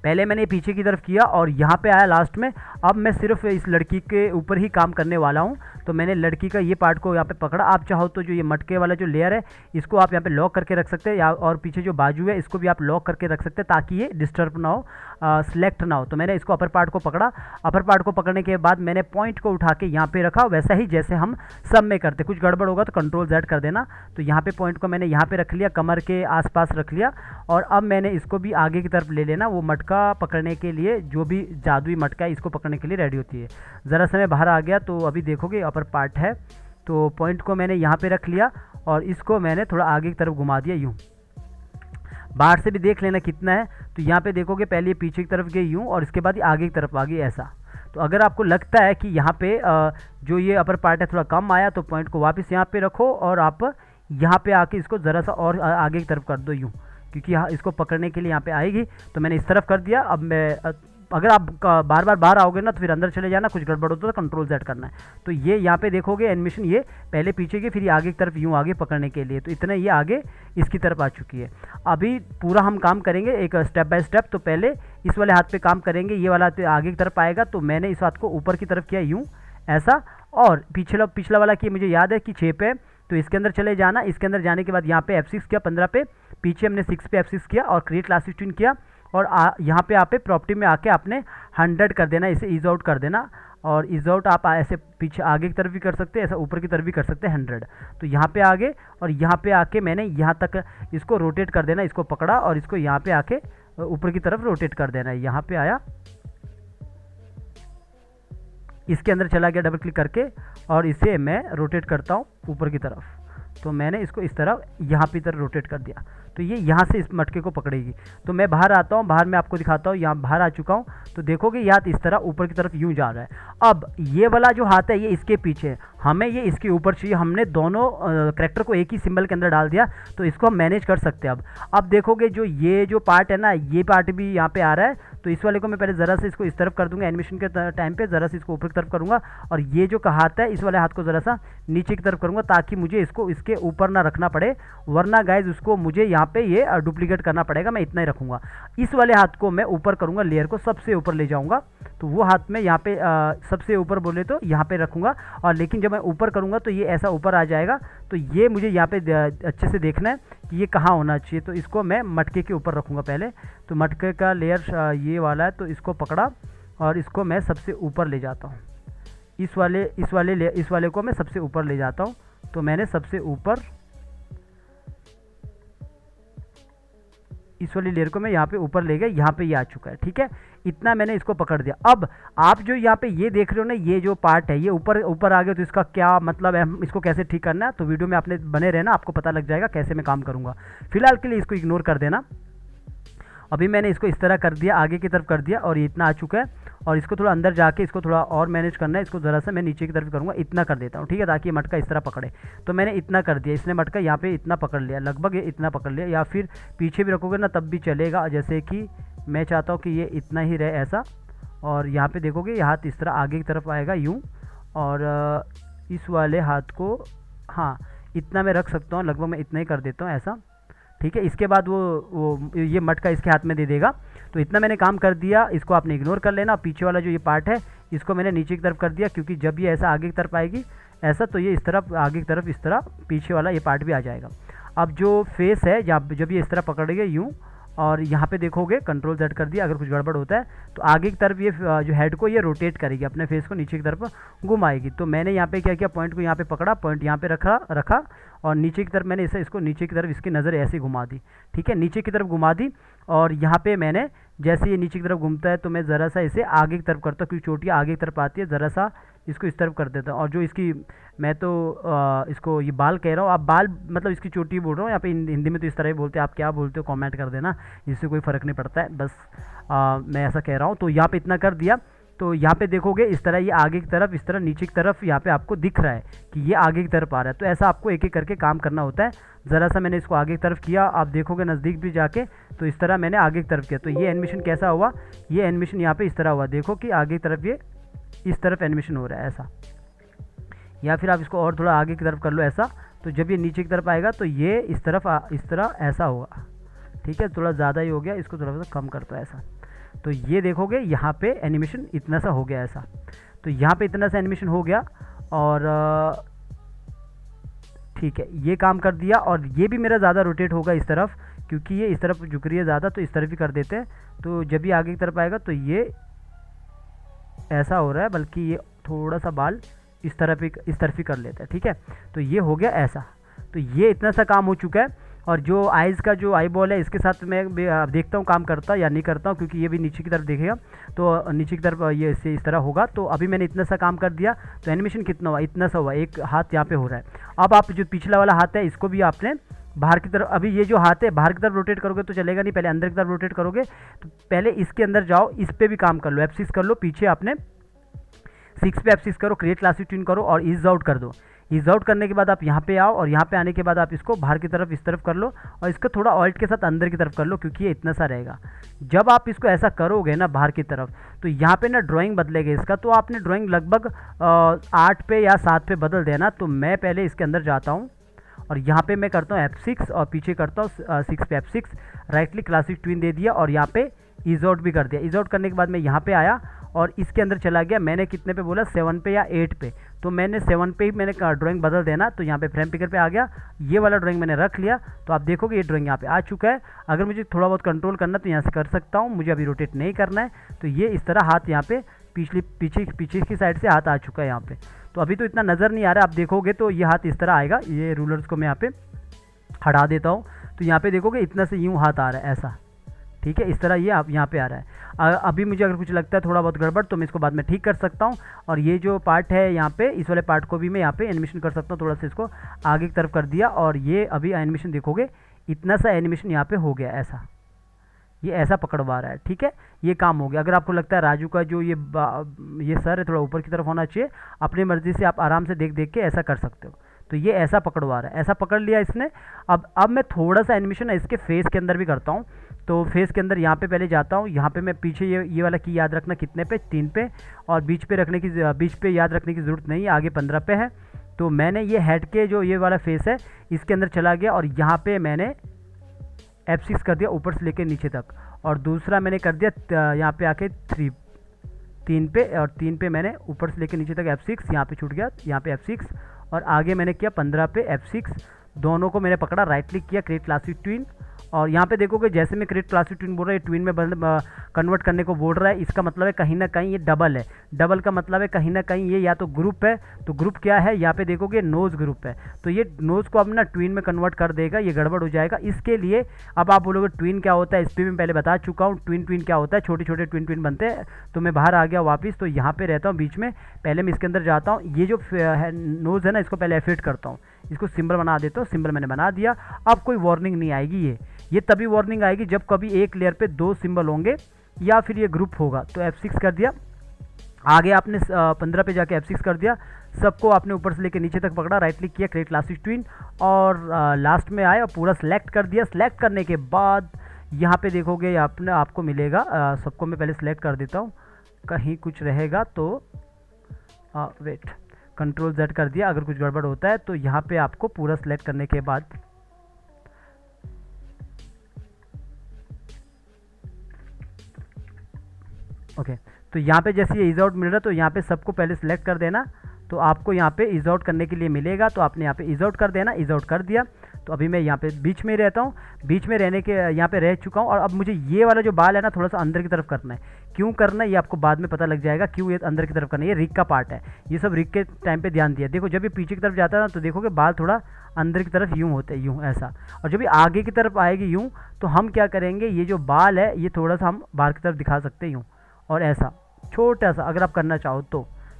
पहले मैंने पीछे की तरफ किया और यहाँ पे आया लास्ट में। अब मैं सिर्फ इस लड़की के ऊपर ही काम करने वाला हूँ। तो मैंने लड़की का ये पार्ट को यहाँ पे पकड़ा। आप चाहो तो जो ये मटके वाला जो लेयर है इसको आप यहाँ पे लॉक करके रख सकते हैं, या और पीछे जो बाजू है इसको भी आप लॉक करके रख सकते हैं ताकि ये डिस्टर्ब ना हो, सिलेक्ट ना हो। तो मैंने इसको अपर पार्ट को पकड़ा। अपर पार्ट को पकड़ने के बाद मैंने पॉइंट को उठा के यहाँ पे रखा, वैसा ही जैसे हम सब में करते। कुछ गड़बड़ होगा तो कंट्रोल Z कर देना। तो यहाँ पे पॉइंट को मैंने यहाँ पे रख लिया, कमर के आसपास रख लिया, और अब मैंने इसको भी आगे की तरफ ले लेना। वो मटका पकड़ने के लिए, जो भी जादुई मटका है इसको पकड़ने के लिए रेडी होती है। ज़रा सा मैं बाहर आ गया तो अभी देखोगे अपर पार्ट है। तो पॉइंट को मैंने यहाँ पे रख लिया और इसको मैंने थोड़ा आगे की तरफ घुमा दिया यूँ। बाहर से भी देख लेना कितना है। तो यहाँ पे देखोगे पहले ये पीछे की तरफ गई यूँ और इसके बाद ये आगे की तरफ आ गई ऐसा। तो अगर आपको लगता है कि यहाँ पे जो ये अपर पार्ट है थोड़ा कम आया तो पॉइंट को वापस यहाँ पे रखो और आप यहाँ पे आके इसको ज़रा सा और आगे की तरफ कर दो यूँ, क्योंकि यहाँ इसको पकड़ने के लिए यहाँ पे आएगी। तो मैंने इस तरफ कर दिया। अब मैं अगर आप बार बार बाहर आओगे ना तो फिर अंदर चले जाना, कुछ गड़बड़ होता तो कंट्रोल Z करना है। तो ये यहाँ पे देखोगे एनिमेशन ये पहले पीछे की फिर ये आगे की तरफ यूँ आगे पकड़ने के लिए। तो इतना ये आगे इसकी तरफ आ चुकी है। अभी पूरा हम काम करेंगे एक स्टेप बाय स्टेप। तो पहले इस वाले हाथ पे काम करेंगे, ये वाला हाथ आगे की तरफ आएगा। तो मैंने इस हाथ को ऊपर की तरफ किया यूँ ऐसा, और पिछला वाला किया, मुझे याद है कि 6 पे। तो इसके अंदर चले जाना। इसके अंदर जाने के बाद यहाँ पे F6 किया 15 पे, पीछे हमने 6 पे F6 किया और क्रिएट क्लासिक ट्यून किया। और यहाँ पे आप प्रॉपर्टी में आके आपने 100 कर देना, इसे ईज आउट कर देना। और ईज आउट आप ऐसे पीछे आगे की तरफ भी कर सकते हैं, ऐसा ऊपर की तरफ भी कर सकते हैं 100। तो यहाँ पे आगे और यहाँ पे आके मैंने यहाँ तक इसको रोटेट कर देना। इसको पकड़ा और इसको यहाँ पे आके ऊपर की तरफ रोटेट कर देना। यहाँ पे आया, इसके अंदर चला गया डबल क्लिक करके, और इसे मैं रोटेट करता हूँ ऊपर की तरफ। तो मैंने इसको इस तरह यहाँ पे तरफ रोटेट कर दिया। तो ये यहाँ से इस मटके को पकड़ेगी। तो मैं बाहर आता हूँ, बाहर मैं आपको दिखाता हूँ। यहाँ बाहर आ चुका हूँ। तो देखोगे ये हाथ इस तरह ऊपर की तरफ यूँ जा रहा है। अब ये वाला जो हाथ है ये इसके पीछे है, हमें ये इसके ऊपर चाहिए। हमने दोनों करैक्टर को एक ही सिंबल के अंदर डाल दिया, तो इसको हम मैनेज कर सकते हैं। अब देखोगे जो ये जो पार्ट है ना, ये पार्ट भी यहाँ पे आ रहा है। तो इस वाले को मैं पहले ज़रा से इसको इस तरफ कर दूंगा, एनिमेशन के टाइम पे ज़रा से इसको ऊपर की तरफ करूँगा, और ये जो हाथ है इस वाले हाथ को ज़रा सा नीचे की तरफ करूँगा ताकि मुझे इसको इसके ऊपर ना रखना पड़े, वरना गाइज उसको मुझे यहाँ पे ये डुप्लीकेट करना पड़ेगा। मैं इतना ही रखूँगा। इस वाले हाथ को मैं ऊपर करूँगा, लेयर को सबसे ऊपर ले जाऊँगा। तो वो हाथ में यहाँ पे सबसे ऊपर बोले तो यहाँ पे रखूँगा, और लेकिन जब मैं ऊपर करूँगा तो ये ऐसा ऊपर आ जाएगा। तो ये मुझे यहाँ पे अच्छे से देखना है कि ये कहाँ होना चाहिए। तो इसको मैं मटके के ऊपर रखूँगा पहले। तो मटके का लेयर ये वाला है, तो इसको पकड़ा और इसको मैं सबसे ऊपर ले जाता हूँ। इस वाले को मैं सबसे ऊपर ले जाता हूँ। तो मैंने सबसे ऊपर इस वाली लेयर को मैं यहाँ पे ऊपर ले गया, यहाँ पे ये आ चुका है। ठीक है, इतना मैंने इसको पकड़ दिया। अब आप जो यहाँ पे ये देख रहे हो ना, ये जो पार्ट है ये ऊपर आ गया। तो इसका क्या मतलब है, इसको कैसे ठीक करना है, तो वीडियो में आपने बने रहना, आपको पता लग जाएगा कैसे मैं काम करूँगा। फिलहाल के लिए इसको इग्नोर कर देना। अभी मैंने इसको इस तरह कर दिया, आगे की तरफ कर दिया, और ये इतना आ चुका है। और इसको थोड़ा अंदर जाके इसको थोड़ा और मैनेज करना है। इसको ज़रा सा मैं नीचे की तरफ करूँगा, इतना कर देता हूँ। ठीक है, ताकि ये मटका इस तरह पकड़े। तो मैंने इतना कर दिया, इसने मटका यहाँ पे इतना पकड़ लिया, लगभग ये इतना पकड़ लिया। या फिर पीछे भी रखोगे ना तब भी चलेगा, जैसे कि मैं चाहता हूँ कि ये इतना ही रहे ऐसा। और यहाँ पे देखोगे ये हाथ इस तरह आगे की तरफ आएगा यूँ, और इस वाले हाथ को हाँ इतना मैं रख सकता हूँ, लगभग मैं इतना ही कर देता हूँ ऐसा। ठीक है, इसके बाद वो ये मटका इसके हाथ में दे देगा। तो इतना मैंने काम कर दिया, इसको आपने इग्नोर कर लेना। पीछे वाला जो ये पार्ट है इसको मैंने नीचे की तरफ कर दिया, क्योंकि जब ये ऐसा आगे की तरफ आएगी ऐसा, तो ये इस तरफ आगे की तरफ इस तरह पीछे वाला ये पार्ट भी आ जाएगा। अब जो फेस है जब ये इस तरह पकड़ेगा यूँ, और यहाँ पे देखोगे कंट्रोल Z कर दिया। अगर कुछ गड़बड़ होता है तो आगे की तरफ ये जो हेड को ये रोटेट करेगी, अपने फेस को नीचे की तरफ घुमाएगी। तो मैंने यहाँ पे क्या किया, पॉइंट को यहाँ पे पकड़ा, पॉइंट यहाँ पे रखा और नीचे की तरफ मैंने इसको नीचे की तरफ इसकी नज़र ऐसे घुमा दी। ठीक है, नीचे की तरफ घुमा दी। और यहाँ पे मैंने जैसे ये नीचे की तरफ घूमता है तो मैं ज़रा सा इसे आगे की तरफ करता हूँ, क्योंकि चोटियाँ आगे की तरफ आती है, ज़रा सा इसको इस तरफ कर देता हूँ। और जो इसकी मैं तो इसको ये बाल कह रहा हूँ, आप बाल मतलब इसकी चोटी बोल रहा हूँ। यहाँ पे हिंदी में तो इस तरह ही बोलते हैं, आप क्या बोलते हो कमेंट कर देना, इससे कोई फ़र्क नहीं पड़ता है, बस मैं ऐसा कह रहा हूँ। तो यहाँ पे इतना कर दिया। तो यहाँ पे देखोगे इस तरह ये आगे की तरफ, इस तरह नीचे की तरफ यहाँ पे आपको दिख रहा है कि ये आगे की तरफ आ रहा है। तो ऐसा आपको एक एक करके काम करना होता है। ज़रा सा मैंने इसको आगे की तरफ किया, आप देखोगे नज़दीक भी जाके, तो इस तरह मैंने आगे की तरफ किया। तो ये एनिमेशन कैसा हुआ, ये एनिमेशन यहाँ पे इस तरह हुआ। देखो कि आगे की तरफ ये इस तरफ एनिमेशन हो रहा है ऐसा, या फिर आप इसको और थोड़ा आगे की तरफ कर लो ऐसा। तो जब ये नीचे की तरफ आएगा तो ये इस तरह ऐसा होगा, ठीक है। थोड़ा ज़्यादा ही हो गया, इसको थोड़ा सा कम करता है ऐसा। तो ये देखोगे यहाँ पे एनिमेशन इतना सा हो गया ऐसा, तो यहाँ पे इतना सा एनिमेशन हो गया और ठीक है, ये काम कर दिया। और ये भी मेरा ज़्यादा रोटेट होगा इस तरफ, क्योंकि ये इस तरफ झुक रही है ज़्यादा, तो इस तरफ भी कर देते हैं। तो जब ये आगे की तरफ आएगा तो ये ऐसा हो रहा है, बल्कि ये थोड़ा सा बाल इस तरफ ही कर लेता है, ठीक है। तो ये हो गया ऐसा। तो ये इतना सा काम हो चुका है। और जो आइज़ का जो आई बॉल है, इसके साथ मैं देखता हूँ काम करता या नहीं करता हूँ, क्योंकि ये भी नीचे की तरफ देखेगा, तो नीचे की तरफ ये इससे इस तरह होगा। तो अभी मैंने इतना सा काम कर दिया, तो एनिमेशन कितना हुआ, इतना सा हुआ, एक हाथ यहाँ पे हो रहा है। अब आप जो पिछला वाला हाथ है इसको भी आपने बाहर की तरफ, अभी ये जो हाथ है बाहर की तरफ रोटेट करोगे तो चलेगा नहीं, पहले अंदर की तरफ रोटेट करोगे। तो पहले इसके अंदर जाओ, इस पर भी काम कर लो, F6 कर लो, पीछे आपने 6 पे F6 करो, क्रिएट क्लासिक ट्यून करो और ईज आउट कर दो। ईज आउट करने के बाद आप यहाँ पे आओ और यहाँ पे आने के बाद आप इसको बाहर की तरफ इस तरफ कर लो और इसको थोड़ा ऑल्ट के साथ अंदर की तरफ कर लो, क्योंकि ये इतना सा रहेगा। जब आप इसको ऐसा करोगे ना बाहर की तरफ, तो यहाँ पे ना ड्राइंग बदलेगा इसका। तो आपने ड्राइंग लगभग 8 पे या 7 पे बदल देना। तो मैं पहले इसके अंदर जाता हूँ और यहाँ पे मैं करता हूँ F6 और पीछे करता हूँ 6 पे F6, right click classic twin दे दिया और यहाँ पे ईज आउट भी कर दिया। ईज आउट करने के बाद मैं यहाँ पे आया और इसके अंदर चला गया। मैंने कितने पे बोला, 7 पे या 8 पे, तो मैंने 7 पे ही मैंने ड्राइंग बदल देना। तो यहाँ पे फ्रेम पिकर पे आ गया, ये वाला ड्राइंग मैंने रख लिया। तो आप देखोगे ये ड्राइंग यहाँ पे आ चुका है। अगर मुझे थोड़ा बहुत कंट्रोल करना तो यहाँ से कर सकता हूँ, मुझे अभी रोटेट नहीं करना है। तो ये इस तरह हाथ यहाँ पे पीछे की साइड से हाथ आ चुका है यहाँ पे। तो अभी तो इतना नज़र नहीं आ रहा, आप देखोगे तो ये हाथ इस तरह आएगा। ये रूलर्स को मैं यहाँ पे हटा देता हूँ, तो यहाँ पे देखोगे इतना से यूँ हाथ आ रहा है ऐसा, ठीक है। इस तरह ये आप यहाँ पे आ रहा है। अभी मुझे अगर कुछ लगता है थोड़ा बहुत गड़बड़, तो मैं इसको बाद में ठीक कर सकता हूँ। और ये जो पार्ट है यहाँ पे, इस वाले पार्ट को भी मैं यहाँ पे एनिमेशन कर सकता हूँ। थोड़ा सा इसको आगे की तरफ कर दिया और ये अभी एनिमेशन देखोगे इतना सा एनिमेशन यहाँ पे हो गया ऐसा, ये ऐसा पकड़वा रहा है, ठीक है। ये काम हो गया। अगर आपको लगता है राजू का जो ये सर है थोड़ा ऊपर की तरफ होना चाहिए, अपनी मर्जी से आप आराम से देख के ऐसा कर सकते हो। तो ये ऐसा पकड़वा रहा है, ऐसा पकड़ लिया इसने। अब मैं थोड़ा सा एनिमेशन है इसके फेस के अंदर भी करता हूँ। तो फेस के अंदर यहाँ पे पहले जाता हूँ, यहाँ पे मैं पीछे ये वाला की याद रखना कितने पे, 3 पे, और बीच पे याद रखने की ज़रूरत नहीं है, आगे 15 पे है। तो मैंने ये हेड के जो ये वाला फेस है इसके अंदर चला गया और यहाँ पे मैंने F6 कर दिया ऊपर से लेकर नीचे तक, और दूसरा मैंने कर दिया यहाँ पे आके 3 पे, और 3 पे मैंने ऊपर से लेकर नीचे तक F6, यहाँ पे छूट गया, यहाँ पे F6, और आगे मैंने किया 15 पे F6। दोनों को मैंने पकड़ा, राइट क्लिक किया, क्रिएट क्लासिक ट्विन। और यहाँ पे देखोगे जैसे मैं क्रिएट क्लासिक ट्विन बोल रहा है, ट्विन में कन्वर्ट करने को बोल रहा है। इसका मतलब है कहीं ना कहीं ये डबल है। डबल का मतलब है कहीं ना कहीं ये या तो ग्रुप है। तो ग्रुप क्या है, यहाँ पे देखोगे नोज़ ग्रुप है। तो ये नोज़ को अब ना ट्विन में कन्वर्ट कर देगा, ये गड़बड़ हो जाएगा। इसके लिए अब आप बोलोगे ट्विन क्या होता है, इस पर मैं पहले बता चुका हूँ। ट्विन क्या होता है, छोटे छोटे ट्विन बनते हैं। तो मैं बाहर आ गया वापस, तो यहाँ पे रहता हूँ बीच में। पहले मैं इसके अंदर जाता हूँ, ये जो नोज़ है ना इसको पहले एफेक्ट करता हूँ, इसको सिंबल बना देता हूँ। सिंबल मैंने बना दिया। अब कोई वार्निंग नहीं आएगी। ये तभी वार्निंग आएगी जब कभी एक लेयर पे 2 सिंबल होंगे या फिर ये ग्रुप होगा। तो F6 कर दिया, आगे आपने 15 पे जाके F6 कर दिया। सबको आपने ऊपर से लेके नीचे तक पकड़ा, राइट क्लिक किया, क्रिएट क्लासिक ट्विन, और लास्ट में आए और पूरा सेलेक्ट कर दिया। सेलेक्ट करने के बाद यहाँ पे देखोगे आपको मिलेगा, सबको मैं पहले सेलेक्ट कर देता हूँ, कहीं कुछ रहेगा तो वेट, कंट्रोल Z कर दिया। अगर कुछ गड़बड़ होता है तो यहाँ पे आपको पूरा सेलेक्ट करने के बाद ओके, तो यहाँ पे जैसे ये ईज आउट मिल रहा है तो यहाँ पे सबको पहले सेलेक्ट कर देना। तो आपको यहाँ पे ईज आउट करने के लिए मिलेगा, तो आपने यहाँ पे ईज आउट कर देना। ईज आउट कर दिया। तो अभी मैं यहाँ पे बीच में रहता हूँ, बीच में रहने के यहाँ पे रह चुका हूँ। और अब मुझे ये वाला जो बाल है ना थोड़ा सा अंदर की तरफ करना है। क्यों करना है ये आपको बाद में पता लग जाएगा, क्यों ये अंदर की तरफ करना है। ये रिग का पार्ट है, ये सब रिग के टाइम पे ध्यान दिया। देखो जब ये पीछे की तरफ जाता है ना तो देखोगे बाल थोड़ा अंदर की तरफ यूँ होते हैं, यूँ ऐसा। और जब ये आगे की तरफ आएगी यूँ, तो हम क्या करेंगे, ये जो बाल है ये थोड़ा सा हम बाहर की तरफ दिखा सकते हैं यूँ, और ऐसा छोटा सा अगर आप करना चाहो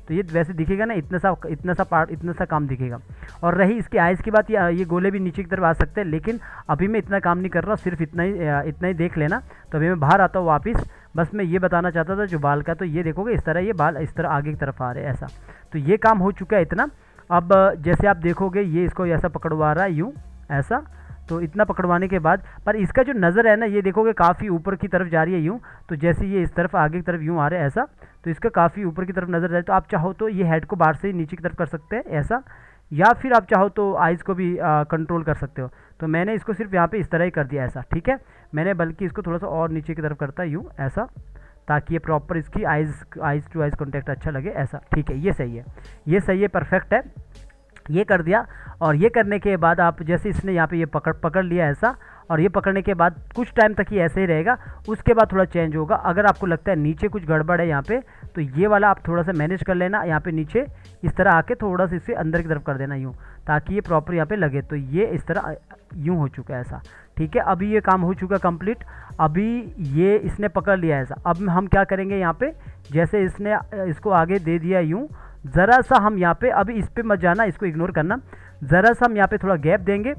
तो ये वैसे दिखेगा ना, इतना सा पार्ट, इतना सा काम दिखेगा। और रही इसकी आइज़ की बात, ये गोले भी नीचे की तरफ आ सकते हैं, लेकिन अभी मैं इतना काम नहीं कर रहा, सिर्फ इतना ही देख लेना। तो अभी मैं बाहर आता हूँ वापस। बस मैं ये बताना चाहता था जो बाल का, तो ये देखोगे इस तरह ये बाल इस तरह आगे की तरफ आ रहे हैं ऐसा। तो ये काम हो चुका है इतना। अब जैसे आप देखोगे ये इसको ऐसा पकड़वा रहा है यूँ ऐसा। तो इतना पकड़वाने के बाद, पर इसका जो नज़र है ना ये देखोगे काफ़ी ऊपर की तरफ जा रही है यूँ। तो जैसे ये इस तरफ आगे की तरफ यूँ आ रहा है ऐसा, तो इसका काफ़ी ऊपर की तरफ नज़र जाए। तो आप चाहो तो ये हेड को बाहर से ही नीचे की तरफ कर सकते हैं ऐसा, या फिर आप चाहो तो आइज़ को भी कंट्रोल कर सकते हो। तो मैंने इसको सिर्फ यहाँ पे इस तरह ही कर दिया ऐसा, ठीक है। मैंने बल्कि इसको थोड़ा सा और नीचे की तरफ करता यूँ ऐसा, ताकि ये प्रॉपर इसकी आइज़ टू आइज़ कॉन्टैक्ट अच्छा लगे ऐसा, ठीक है। ये सही है, ये सही है, परफेक्ट है। ये कर दिया। और ये करने के बाद आप जैसे इसने यहाँ पे ये पकड़ लिया ऐसा, और ये पकड़ने के बाद कुछ टाइम तक ही ऐसे ही रहेगा, उसके बाद थोड़ा चेंज होगा। अगर आपको लगता है नीचे कुछ गड़बड़ है यहाँ पे, तो ये वाला आप थोड़ा सा मैनेज कर लेना, यहाँ पे नीचे इस तरह आके थोड़ा सा इसे अंदर की तरफ कर देना यूँ, ताकि ये प्रॉपर यहाँ पे लगे। तो ये इस तरह यूँ हो चुका है ऐसा, ठीक है। अभी ये काम हो चुका कंप्लीट। अभी ये इसने पकड़ लिया ऐसा। अब हम क्या करेंगे यहाँ पे, जैसे इसने इसको आगे दे दिया यूँ, ज़रा सा हम यहाँ पे, अभी इस पर मत जाना, इसको इग्नोर करना, ज़रा सा हम यहाँ पे थोड़ा गैप देंगे।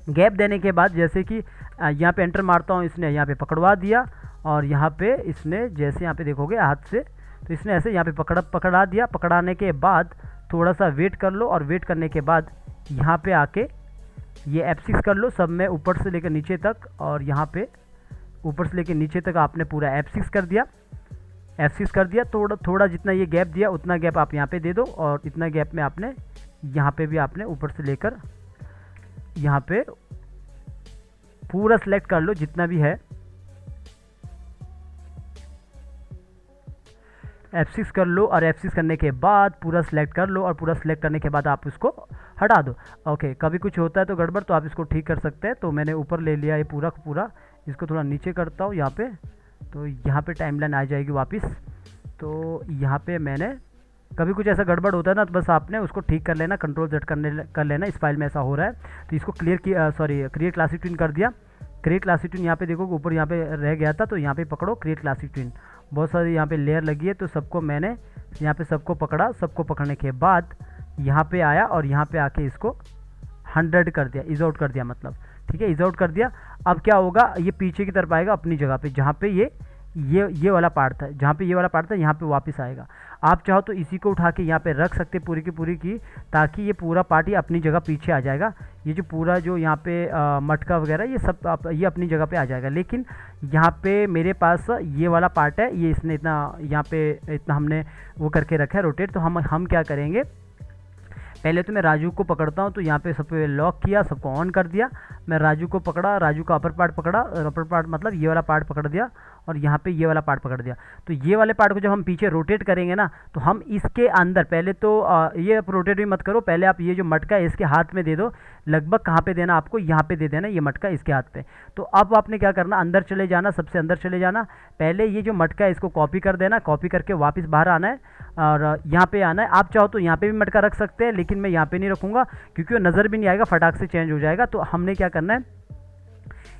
गैप देने के बाद जैसे कि यहाँ पे एंटर मारता हूँ, इसने यहाँ पे पकड़वा दिया, और यहाँ पे इसने जैसे यहाँ पे देखोगे हाथ से, तो इसने ऐसे यहाँ पे पकड़ा दिया। पकड़ाने के बाद थोड़ा सा वेट कर लो, और वेट करने के बाद यहाँ पे आके ये F6 कर लो सब में, ऊपर से लेकर नीचे तक, और यहाँ पे ऊपर से लेकर नीचे तक आपने पूरा F6 कर दिया। F6 कर दिया। थोड़ा जितना ये गैप दिया उतना गैप आप यहाँ पे दे दो, और इतना गैप में आपने यहाँ पे भी आपने ऊपर से लेकर यहाँ पे पूरा सेलेक्ट कर लो जितना भी है। F6 कर लो, और F6 करने के बाद पूरा सेलेक्ट कर लो, और पूरा सेलेक्ट करने के बाद आप इसको हटा दो। ओके, कभी कुछ होता है तो गड़बड़, तो आप इसको ठीक कर सकते हैं। तो मैंने ऊपर ले लिया ये पूरा पूरा, इसको थोड़ा नीचे करता हूँ यहाँ पे, तो यहाँ पे टाइमलाइन आ जाएगी वापस। तो यहाँ पे मैंने, कभी कुछ ऐसा गड़बड़ होता है ना, तो बस आपने उसको ठीक कर लेना, कंट्रोल Z कर लेना। इस फाइल में ऐसा हो रहा है, तो इसको क्रिएट क्लासिक ट्विन कर दिया। क्रिएट क्लासिक ट्विन यहाँ पे देखो ऊपर यहाँ पे रह गया था, तो यहाँ पे पकड़ो क्रिएट क्लासिक ट्विन। बहुत सारी यहाँ पे लेयर लगी है, तो सबको मैंने यहाँ पे सबको पकड़ा। सबको पकड़ने के बाद यहाँ पे आया, और यहाँ पे आके इसको 100 कर दिया, इज आउट कर दिया मतलब, ठीक है, इज आउट कर दिया। अब क्या होगा, ये पीछे की तरफ आएगा अपनी जगह पे, जहाँ पे ये वाला पार्ट था, जहाँ पे ये वाला पार्ट था, यहाँ पे वापस आएगा। आप चाहो तो इसी को उठा के यहाँ पे रख सकते पूरी की पूरी की, ताकि ये पूरा पार्ट ही अपनी जगह पीछे आ जाएगा। ये जो पूरा जो यहाँ पे मटका वगैरह ये सब ये अपनी जगह पे आ जाएगा। लेकिन यहाँ पे मेरे पास ये वाला पार्ट है, ये इसने इतना यहाँ पे इतना हमने वो करके रखा है रोटेट। तो हम क्या करेंगे, पहले तो मैं राजू को पकड़ता हूँ, तो यहाँ पे सब पे लॉक किया, सबको ऑन कर दिया। मैं राजू को पकड़ा, राजू का अपर पार्ट पकड़ा, अपर पार्ट मतलब ये वाला पार्ट पकड़ दिया, और यहाँ पे ये वाला पार्ट पकड़ दिया। तो ये वाले पार्ट को जब हम पीछे रोटेट करेंगे ना, तो हम इसके अंदर पहले तो ये रोटेट भी मत करो, पहले आप ये जो मटका है इसके हाथ में दे दो। लगभग कहाँ पे देना आपको, यहाँ पे दे देना ये मटका इसके हाथ पे। तो अब आपने क्या करना, अंदर चले जाना, सबसे अंदर चले जाना। पहले ये जो मटका है इसको कॉपी कर देना, कॉपी करके वापस बाहर आना है, और यहाँ पे आना है। आप चाहो तो यहाँ पे भी मटका रख सकते हैं, लेकिन मैं यहाँ पे नहीं रखूँगा, क्योंकि वो नज़र भी नहीं आएगा, फटाक से चेंज हो जाएगा। तो हमने क्या करना है,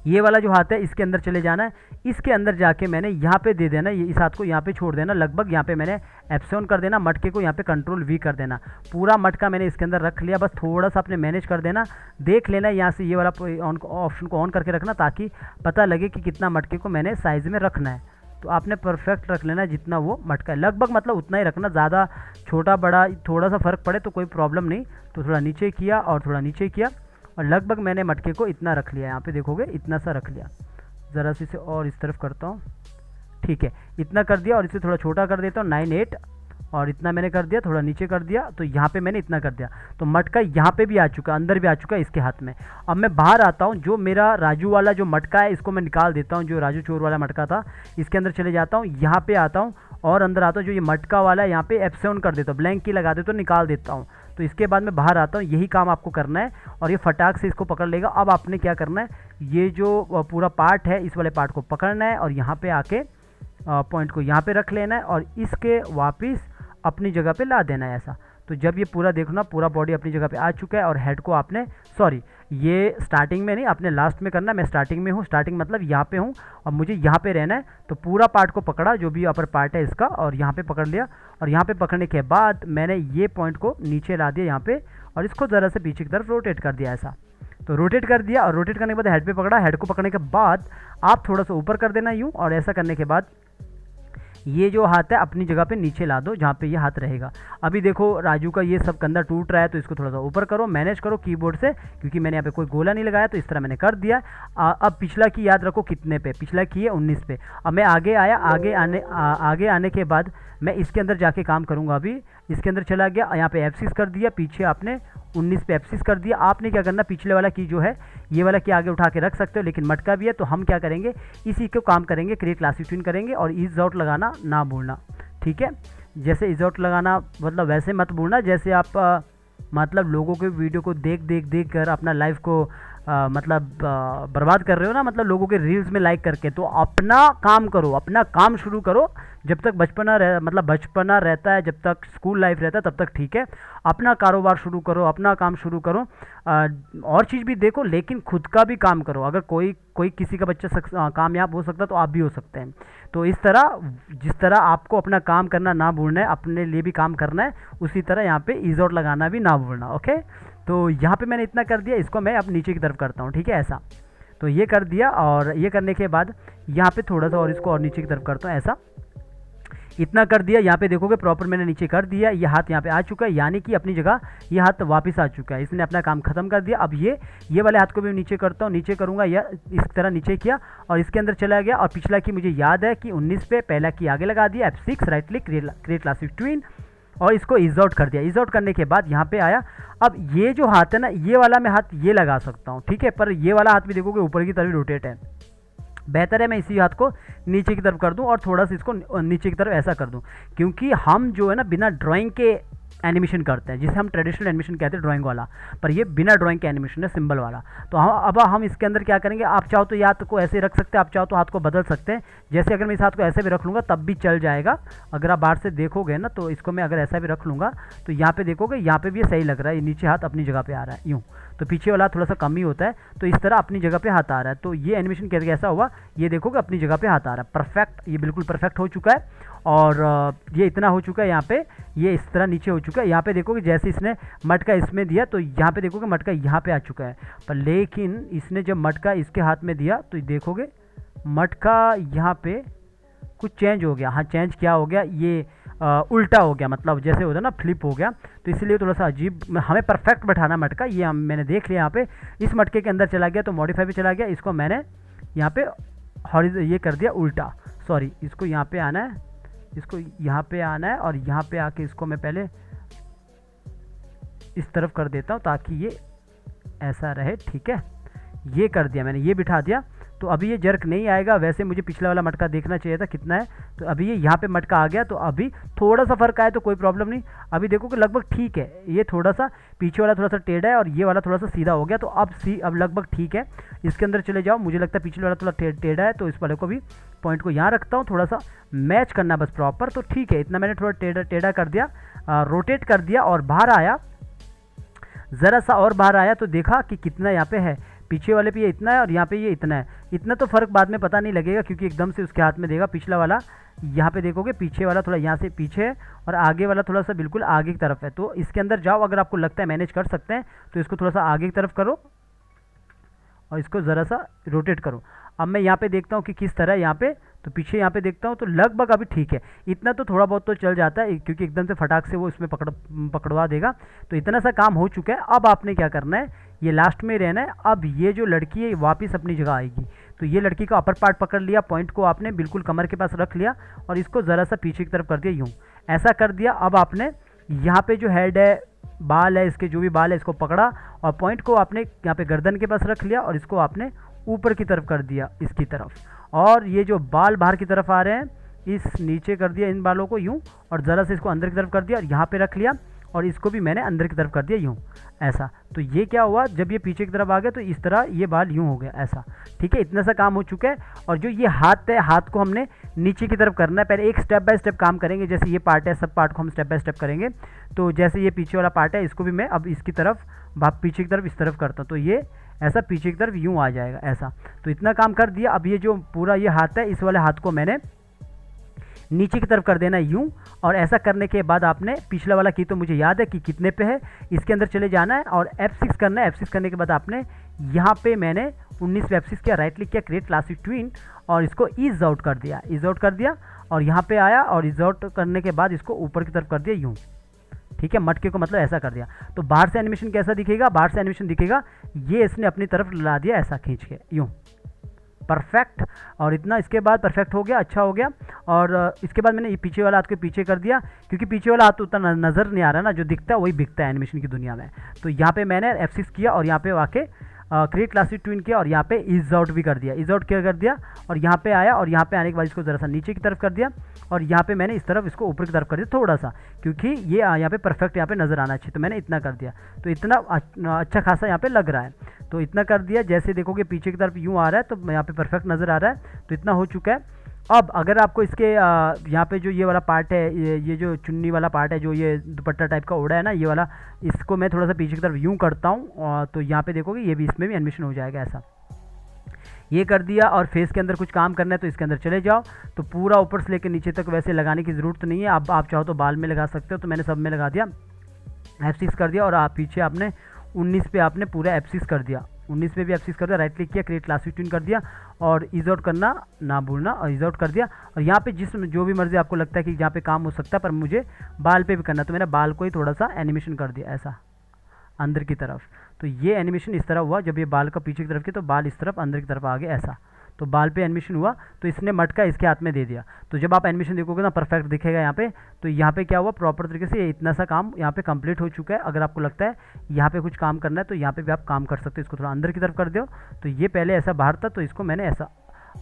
ये वाला जो हाथ है इसके अंदर चले जाना है। इसके अंदर जाके मैंने यहाँ पे दे देना, ये इस हाथ को यहाँ पे छोड़ देना। लगभग यहाँ पे मैंने F7 कर देना, मटके को यहाँ पे कंट्रोल V कर देना। पूरा मटका मैंने इसके अंदर रख लिया, बस थोड़ा सा आपने मैनेज कर देना। देख लेना यहाँ से ये वाला ऑप्शन को ऑन करके रखना, ताकि पता लगे कि कितना मटके को मैंने साइज़ में रखना है। तो आपने परफेक्ट रख लेना जितना वो मटका है, लगभग मतलब उतना ही रखना, ज़्यादा छोटा बड़ा थोड़ा सा फ़र्क पड़े तो कोई प्रॉब्लम नहीं। तो थोड़ा नीचे किया और थोड़ा नीचे किया, और लगभग मैंने मटके को इतना रख लिया, यहाँ पे देखोगे इतना सा रख लिया। ज़रा सी इसे और इस तरफ करता हूँ, ठीक है, इतना कर दिया। और इसे थोड़ा छोटा कर देता हूँ 9 8, और इतना मैंने कर दिया, थोड़ा नीचे कर दिया। तो यहाँ पे मैंने इतना कर दिया, तो मटका यहाँ पे भी आ चुका, अंदर भी आ चुका है इसके हाथ में। अब मैं बाहर आता हूँ, जो मेरा राजू वाला जो मटका है इसको मैं निकाल देता हूँ, जो राजू चोर वाला मटका था इसके अंदर चले जाता हूँ। यहाँ पे आता हूँ और अंदर आता हूँ, जो ये मटका वाला है यहाँ पे F7 कर देता हूँ, ब्लैंक की लगा देता हूँ, निकाल देता हूँ। तो इसके बाद मैं बाहर आता हूँ, यही काम आपको करना है, और ये फटाक से इसको पकड़ लेगा। अब आपने क्या करना है, ये जो पूरा पार्ट है इस वाले पार्ट को पकड़ना है, और यहाँ पे आके पॉइंट को यहाँ पे रख लेना है, और इसके वापस अपनी जगह पे ला देना है ऐसा। तो जब ये पूरा देखना, पूरा बॉडी अपनी जगह पे आ चुका है, और हेड को आपने ये स्टार्टिंग में नहीं, आपने लास्ट में करना है। मैं स्टार्टिंग में हूँ, स्टार्टिंग मतलब यहाँ पे हूँ, और मुझे यहाँ पे रहना है। तो पूरा पार्ट को पकड़ा, जो भी अपर पार्ट है इसका, और यहाँ पे पकड़ लिया। और यहाँ पे पकड़ने के बाद मैंने ये पॉइंट को नीचे ला दिया यहाँ पे, और इसको ज़रा से पीछे की तरफ रोटेट कर दिया ऐसा। तो रोटेट कर दिया, और रोटेट करने के बाद हेड पे पकड़ा। हेड को पकड़ने के बाद आप थोड़ा सा ऊपर कर देना यूँ, और ऐसा करने के बाद ये जो हाथ है अपनी जगह पे नीचे ला दो जहाँ पे ये हाथ रहेगा। अभी देखो राजू का ये सब कंधा टूट रहा है, तो इसको थोड़ा सा ऊपर करो, मैनेज करो कीबोर्ड से, क्योंकि मैंने यहाँ पे कोई गोला नहीं लगाया, तो इस तरह मैंने कर दिया। अब पिछला की याद रखो कितने पे, पिछला की है 19 पे। अब मैं आगे आया, आगे आने के बाद मैं इसके अंदर जाके काम करूँगा। अभी इसके अंदर चला गया, यहाँ पे F6 कर दिया, पीछे आपने 19 पे F6 कर दिया। आपने क्या करना, पिछले वाला की जो है ये वाला की आगे उठा के रख सकते हो, लेकिन मटका भी है तो हम क्या करेंगे, इसी को काम करेंगे, क्रिएट क्लासिक ट्यून करेंगे और ईज आउट लगाना ना भूलना, ठीक है। जैसे ईज आउट लगाना मतलब वैसे मत भूलना जैसे आप मतलब लोगों के वीडियो को देख कर अपना लाइफ को बर्बाद कर रहे हो ना, मतलब लोगों के रील्स में लाइक करके। तो अपना काम करो, अपना काम शुरू करो। जब तक बचपना रहता है, जब तक स्कूल लाइफ रहता है तब तक ठीक है। अपना कारोबार शुरू करो, अपना काम शुरू करो, और चीज़ भी देखो, लेकिन खुद का भी काम करो। अगर कोई किसी का बच्चा कामयाब हो सकता है तो आप भी हो सकते हैं। तो इस तरह जिस तरह आपको अपना काम करना ना भूलना है, अपने लिए भी काम करना है, उसी तरह यहाँ पे ईज आउट लगाना भी ना भूलना। ओके, तो यहाँ पे मैंने इतना कर दिया, इसको मैं अब नीचे की तरफ करता हूँ, ठीक है, ऐसा। तो ये कर दिया, और ये करने के बाद यहाँ पे थोड़ा सा और इसको और नीचे की तरफ करता हूँ, ऐसा। इतना कर दिया, यहाँ पे देखोगे प्रॉपर मैंने नीचे कर दिया। ये हाथ यहाँ पे आ चुका है, यानी कि अपनी जगह ये हाथ वापस आ चुका है, इसने अपना काम खत्म कर दिया। अब ये वाले हाथ को भी नीचे करता हूँ, नीचे करूँगा, या इस तरह नीचे किया और इसके अंदर चला गया। और पिछला की मुझे याद है कि 19 पे पहला की आगे लगा दिया, F6 right click, create classic tune, और इसको ईज आउट कर दिया। ईज आउट करने के बाद यहाँ पे आया। अब ये जो हाथ है ना, ये वाला मैं हाथ ये लगा सकता हूँ, ठीक है, पर ये वाला हाथ भी देखोगे ऊपर की तरफ रोटेट है। बेहतर है मैं इसी हाथ को नीचे की तरफ कर दूं और थोड़ा सा इसको नीचे की तरफ ऐसा कर दूं, क्योंकि हम जो है ना बिना ड्राइंग के एनिमेशन करते हैं, जिसे हम ट्रेडिशनल एनिमेशन कहते हैं ड्राइंग वाला, पर ये बिना ड्राइंग के एनिमेशन है, सिंबल वाला। तो अब हम इसके अंदर क्या करेंगे, आप चाहो तो हाथ को ऐसे रख सकते हैं, आप चाहो तो हाथ को बदल सकते हैं। जैसे अगर मैं इस हाथ को ऐसे भी रख लूँगा तब भी चल जाएगा। अगर आप बाहर से देखोगे ना, तो इसको मैं अगर ऐसा भी रख लूँगा तो यहाँ पे देखोगे, यहाँ पे भी ये सही लग रहा है, ये नीचे हाथ अपनी जगह पे आ रहा है यूँ। तो पीछे वाला थोड़ा सा कम ही होता है, तो इस तरह अपनी जगह पे हाथ आ रहा है। तो ये एनिमेशन कैसा हुआ, ये देखोगे अपनी जगह पे हाथ आ रहा है, परफेक्ट, ये बिल्कुल परफेक्ट हो चुका है। और ये इतना हो चुका है, यहाँ पे ये इस तरह नीचे हो चुका है। यहाँ पे देखोगे जैसे इसने मटका इसमें दिया, तो यहाँ पे देखोगे मटका यहाँ पे आ चुका है, पर लेकिन इसने जब मटका इसके हाथ में दिया तो देखोगे मटका यहाँ पे कुछ चेंज हो गया। हाँ, चेंज क्या हो गया, ये उल्टा हो गया, मतलब जैसे होता है ना फ्लिप हो गया। तो इसलिए थोड़ा सा अजीब, हमें परफेक्ट बैठाना मटका, ये मैंने देख लिया। यहाँ पे इस मटके के अंदर चला गया तो मॉडिफाई पे चला गया, इसको मैंने यहाँ पे ये कर दिया उल्टा, सॉरी, इसको यहाँ पे आना है, इसको यहाँ पे आना है, और यहाँ पे आके इसको मैं पहले इस तरफ कर देता हूँ ताकि ये ऐसा रहे, ठीक है। ये कर दिया मैंने, ये बिठा दिया, तो अभी ये जर्क नहीं आएगा। वैसे मुझे पिछला वाला मटका देखना चाहिए था कितना है, तो अभी ये यहाँ पे मटका आ गया, तो अभी थोड़ा सा फर्क आया तो कोई प्रॉब्लम नहीं। अभी देखो कि लगभग ठीक है, ये थोड़ा सा पीछे वाला थोड़ा सा टेढ़ा है और ये वाला थोड़ा सा सीधा हो गया, तो अब लगभग ठीक है। इसके अंदर चले जाओ, मुझे लगता है पिछले वाला थोड़ा टेढ़ा है, तो इस वाले को भी पॉइंट को यहाँ रखता हूँ, थोड़ा सा मैच करना बस प्रॉपर, तो ठीक है। इतना मैंने थोड़ा टेढ़ा कर दिया, रोटेट कर दिया, और बाहर आया, ज़रा सा और बाहर आया तो देखा कि कितना यहाँ पे है, पीछे वाले पे ये इतना है और यहाँ पे ये इतना है। इतना तो फ़र्क बाद में पता नहीं लगेगा, क्योंकि एकदम से उसके हाथ में देगा। पिछला वाला यहाँ पे देखोगे, पीछे वाला थोड़ा यहाँ से पीछे है और आगे वाला थोड़ा सा बिल्कुल आगे की तरफ है। तो इसके अंदर जाओ, अगर आपको लगता है मैनेज कर सकते हैं तो इसको थोड़ा सा आगे की तरफ करो और इसको ज़रा सा रोटेट करो। अब मैं यहाँ पे देखता हूँ कि किस तरह यहाँ पे, तो पीछे यहाँ पे देखता हूँ तो लगभग अभी ठीक है। इतना तो थोड़ा बहुत तो चल जाता है, क्योंकि एकदम से फटाक से वो इसमें पकड़वा देगा। तो इतना सा काम हो चुका है। अब आपने क्या करना है, ये लास्ट में रहना है। अब ये जो लड़की है वापस अपनी जगह आएगी, तो ये लड़की का अपर पार्ट पकड़ लिया, पॉइंट को आपने बिल्कुल कमर के पास रख लिया और इसको ज़रा सा पीछे की तरफ कर दिया, यूँ ऐसा कर दिया। अब आपने यहाँ पे जो हेड है, बाल है, इसके जो भी बाल है, इसको पकड़ा और पॉइंट को आपने यहाँ पे गर्दन के पास रख लिया और इसको आपने ऊपर की तरफ कर दिया, इसकी तरफ। और ये जो बाल बाहर की तरफ आ रहे हैं, इस नीचे कर दिया इन बालों को यूँ, और ज़रा से इसको अंदर की तरफ कर दिया और यहाँ पे रख लिया, और इसको भी मैंने अंदर की तरफ कर दिया यूँ, ऐसा। तो ये क्या हुआ, जब ये पीछे की तरफ आ गया तो इस तरह ये बाल यूँ हो गया, ऐसा, ठीक है। इतना सा काम हो चुका है। और जो ये हाथ है, हाथ को हमने नीचे की तरफ करना है। पहले एक स्टेप बाय स्टेप काम करेंगे, जैसे ये पार्ट है, सब पार्ट को हम स्टेप बाय स्टेप करेंगे। तो जैसे ये पीछे वाला पार्ट है, इसको भी मैं अब इसकी तरफ, पीछे की तरफ इस तरफ करता हूँ, तो ये ऐसा पीछे की तरफ यूँ आ जाएगा, ऐसा। तो इतना काम कर दिया। अब ये जो पूरा ये हाथ है, इस वाले हाथ को मैंने नीचे की तरफ कर देना है यूँ, और ऐसा करने के बाद आपने पिछला वाला की तो मुझे याद है कि कितने पे है, इसके अंदर चले जाना है और F6 करना है। F6 करने के बाद आपने यहाँ पे मैंने 19 पे F6 किया, राइट क्लिक किया, क्रिएट क्लासिक ट्विन, और इसको ईज आउट कर दिया, ईज आउट कर दिया। और यहाँ पे आया और इजोट करने के बाद इसको ऊपर की तरफ कर दिया यूँ, ठीक है, मटके को मतलब ऐसा कर दिया। तो बाहर से एनिमेशन कैसा दिखेगा, बाहर से एनिमेशन दिखेगा ये इसने अपनी तरफ ला दिया ऐसा खींच के यूँ, परफेक्ट। और इतना इसके बाद परफेक्ट हो गया, अच्छा हो गया। और इसके बाद मैंने ये पीछे वाला हाथ को पीछे कर दिया, क्योंकि पीछे वाला हाथ तो उतना नज़र नहीं आ रहा ना, जो दिखता है वही दिखता है एनिमेशन की दुनिया में। तो यहाँ पे मैंने F6 किया और यहाँ पे आके क्रिएट क्लासिक ट्विन किया और यहाँ पे इज आउट भी कर दिया, इज आउट क्या कर दिया, और यहाँ पे आया और यहाँ पे आने के बाद इसको ज़रा सा नीचे की तरफ कर दिया और यहाँ पे मैंने इस तरफ इसको ऊपर की तरफ कर दिया थोड़ा सा, क्योंकि ये यहाँ पे परफेक्ट यहाँ पे नज़र आना चाहिए। तो मैंने इतना कर दिया, तो इतना अच्छा खासा यहाँ पे लग रहा है। तो इतना कर दिया, जैसे देखोगे पीछे की तरफ यूँ आ रहा है तो यहाँ पे परफेक्ट नज़र आ रहा है। तो इतना हो चुका है। अब अगर आपको इसके यहाँ पे जो ये वाला पार्ट है, ये जो चुन्नी वाला पार्ट है, जो ये दुपट्टा टाइप का ओढ़ा है ना ये वाला, इसको मैं थोड़ा सा पीछे की तरफ यूँ करता हूँ तो यहाँ पे देखोगे ये भी, इसमें भी एनिमेशन हो जाएगा ऐसा। ये कर दिया। और फेस के अंदर कुछ काम करना है तो इसके अंदर चले जाओ। तो पूरा ऊपर से लेकर नीचे तक वैसे लगाने की ज़रूरत नहीं है, आप चाहो तो बाल में लगा सकते हो। तो मैंने सब में लगा दिया, F6 कर दिया और आप पीछे आपने 19 पे आपने पूरा F6 कर दिया, 19 पे भी F6 कर दिया, राइट क्लिक किया, क्रिएट क्लासिक ट्विन कर दिया और इज आउट करना ना भूलना, और इज आउट कर दिया। और यहाँ पे जो भी मर्जी आपको लगता है कि यहाँ पे काम हो सकता है, पर मुझे बाल पे भी करना, तो मैंने बाल को ही थोड़ा सा एनिमेशन कर दिया ऐसा अंदर की तरफ। तो ये एनिमेशन इस तरह हुआ, जब ये बाल का पीछे की तरफ किया तो बाल इस तरफ अंदर की तरफ आ गया ऐसा। तो बाल पे एनिमेशन हुआ तो इसने मटका इसके हाथ में दे दिया। तो जब आप एनिमेशन देखोगे ना परफेक्ट दिखेगा यहाँ पे। तो यहाँ पे क्या हुआ, प्रॉपर तरीके से इतना सा काम यहाँ पे कंप्लीट हो चुका है। अगर आपको लगता है यहाँ पे कुछ काम करना है तो यहाँ पे भी आप काम कर सकते हो। इसको थोड़ा अंदर की तरफ कर दो। तो ये पहले ऐसा बाहर था, तो इसको मैंने ऐसा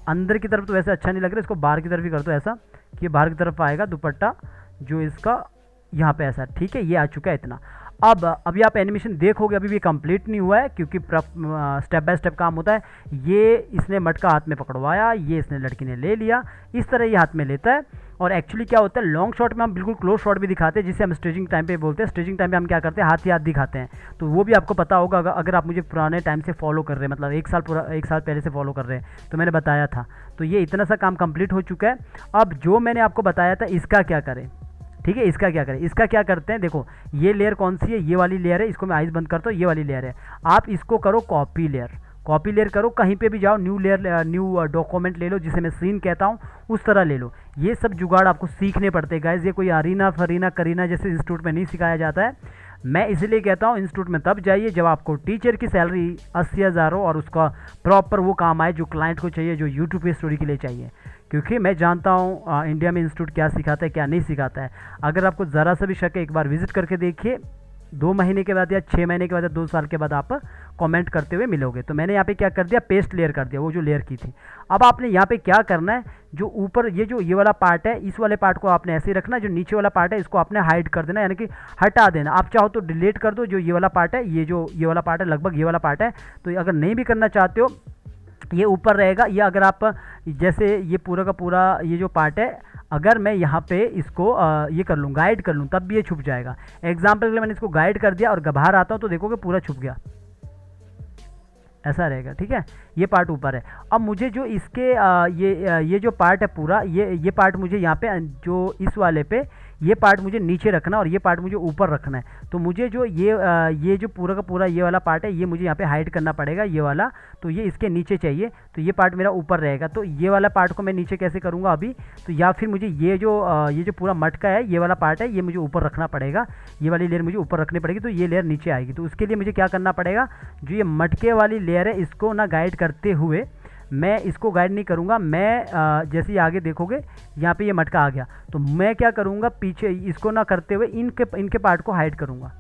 अंदर की तरफ, तो वैसे अच्छा नहीं लग रहा, इसको बाहर की तरफ ही कर दो ऐसा कि बाहर की तरफ आएगा दुपट्टा जो इसका यहाँ पे ऐसा, ठीक है। ये आ चुका है इतना। अब अभी आप एनिमेशन देखोगे, अभी भी कंप्लीट नहीं हुआ है क्योंकि स्टेप बाय स्टेप काम होता है। ये इसने मटका हाथ में पकड़वाया, ये इसने लड़की ने ले लिया, इस तरह ये हाथ में लेता है। और एक्चुअली क्या होता है, लॉन्ग शॉट में हम बिल्कुल क्लोज शॉट भी दिखाते हैं, जिसे हम स्टेजिंग टाइम पे बोलते हैं। स्टेजिंग टाइम पे हम क्या करते हैं, हाथ ही हाथ दिखाते हैं। तो वो भी आपको पता होगा अगर आप मुझे पुराने टाइम से फॉलो कर रहे हैं, मतलब एक साल पहले से फॉलो कर रहे हैं, तो मैंने बताया था। तो ये इतना सा काम कंप्लीट हो चुका है। अब जो मैंने आपको बताया था इसका क्या करें, ठीक है, इसका क्या करें। इसका क्या करते हैं, देखो ये लेयर कौन सी है, ये वाली लेयर है, इसको मैं आइज बंद करता हूँ, ये वाली लेयर है। आप इसको करो कॉपी लेयर, कॉपी लेयर करो, कहीं पे भी जाओ, न्यू लेयर, न्यू डॉक्यूमेंट ले लो, जिसे मैं सीन कहता हूँ, उस तरह ले लो। ये सब जुगाड़ आपको सीखने पड़ते हैं गाइज, ये कोई अरीना फरीना करीना जैसे इंस्टीट्यूट में नहीं सिखाया जाता है। मैं इसलिए कहता हूँ इंस्टीट्यूट में तब जाइए जब आपको टीचर की सैलरी 80,000 हो और उसका प्रॉपर वो काम आए जो क्लाइंट को चाहिए, जो यूट्यूब पे स्टोरी के लिए चाहिए। क्योंकि मैं जानता हूँ इंडिया में इंस्टीट्यूट क्या सिखाता है क्या नहीं सिखाता है। अगर आपको ज़रा सा भी शक है, एक बार विजिट करके देखिए, 2 महीने के बाद या 6 महीने के बाद या 2 साल के बाद आप कमेंट करते हुए मिलोगे। तो मैंने यहाँ पे क्या कर दिया, पेस्ट लेयर कर दिया, वो जो लेयर की थी। अब आपने यहाँ पे क्या करना है, जो ऊपर ये वाला पार्ट है, इस वाले पार्ट को आपने ऐसे ही रखना, जो नीचे वाला पार्ट है इसको आपने हाइड कर देना, यानी कि हटा देना। आप चाहो तो डिलीट कर दो, जो ये वाला पार्ट है, ये वाला पार्ट है, लगभग ये वाला पार्ट है। तो अगर नहीं भी करना चाहते हो, ये ऊपर रहेगा। या अगर आप जैसे ये पूरा का पूरा ये जो पार्ट है, अगर मैं यहाँ पे इसको ये कर लूँ, गाइड कर लूँ, तब भी ये छुप जाएगा। एग्जाम्पल के लिए मैंने इसको गाइड कर दिया और बाहर आता हूँ तो देखोगे पूरा छुप गया, ऐसा रहेगा, ठीक है। ये पार्ट ऊपर है। अब मुझे जो इसके ये जो पार्ट है पूरा, ये पार्ट मुझे यहाँ पे जो इस वाले पे ये पार्ट मुझे नीचे रखना और ये पार्ट मुझे ऊपर रखना है। तो मुझे जो ये जो पूरा का पूरा ये वाला पार्ट है, ये मुझे यहाँ पे हाइड करना पड़ेगा, ये वाला। तो ये इसके नीचे चाहिए, तो ये पार्ट मेरा ऊपर रहेगा। तो ये वाला पार्ट को मैं नीचे कैसे करूँगा अभी, तो या फिर मुझे ये जो पूरा मटका है, ये वाला पार्ट है, ये मुझे ऊपर रखना पड़ेगा, ये वाली लेयर मुझे ऊपर रखनी पड़ेगी, तो ये लेयर नीचे आएगी। तो उसके लिए मुझे क्या करना पड़ेगा, जो ये मटके वाली लेयर है इसको ना गाइड करते हुए, मैं इसको गाइड नहीं करूँगा। मैं जैसे ही आगे देखोगे यहाँ पे ये मटका आ गया, तो मैं क्या करूँगा, पीछे इसको ना करते हुए इनके पार्ट को हाइड करूँगा।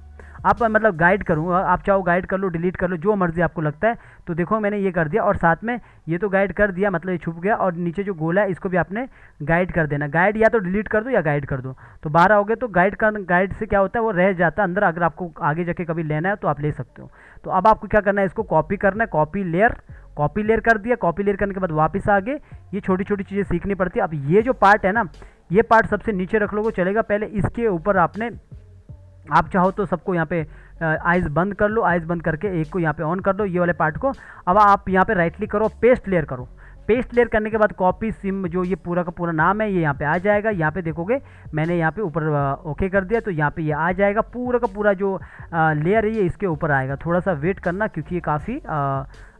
आप मतलब गाइड करूँगा, आप चाहो गाइड कर लो, डिलीट कर लो, जो मर्जी आपको लगता है। तो देखो मैंने ये कर दिया और साथ में ये तो गाइड कर दिया, मतलब ये छुप गया। और नीचे जो गोला है इसको भी आपने गाइड कर देना। गाइड या तो डिलीट कर दो या गाइड कर दो। तो बाहर आओगे तो गाइड से क्या होता है, वो रह जाता है अंदर। अगर आपको आगे जाके कभी लेना है तो आप ले सकते हो। तो अब आपको क्या करना है, इसको कॉपी करना है, कॉपी लेयर कर दिया। कॉपी लेयर करने के बाद वापस आगे ये छोटी छोटी चीज़ें सीखनी पड़ती है। अब ये जो पार्ट है ना, ये पार्ट सबसे नीचे रख लोगे चलेगा। पहले इसके ऊपर आप चाहो तो सबको यहाँ पे आइज़ बंद कर लो, आइज़ बंद करके एक को यहाँ पे ऑन कर दो, ये वाले पार्ट को। अब आप यहाँ पे राइट क्लिक करो, पेस्ट लेयर करो। पेस्ट लेयर करने के बाद कॉपी सिम जो ये पूरा का पूरा नाम है ये यहाँ पे आ जाएगा। यहाँ पे देखोगे मैंने यहाँ पे ऊपर ओके कर दिया, तो यहाँ पे ये आ जाएगा। पूरा का पूरा जो लेयर है ये इसके ऊपर आएगा। थोड़ा सा वेट करना क्योंकि ये काफ़ी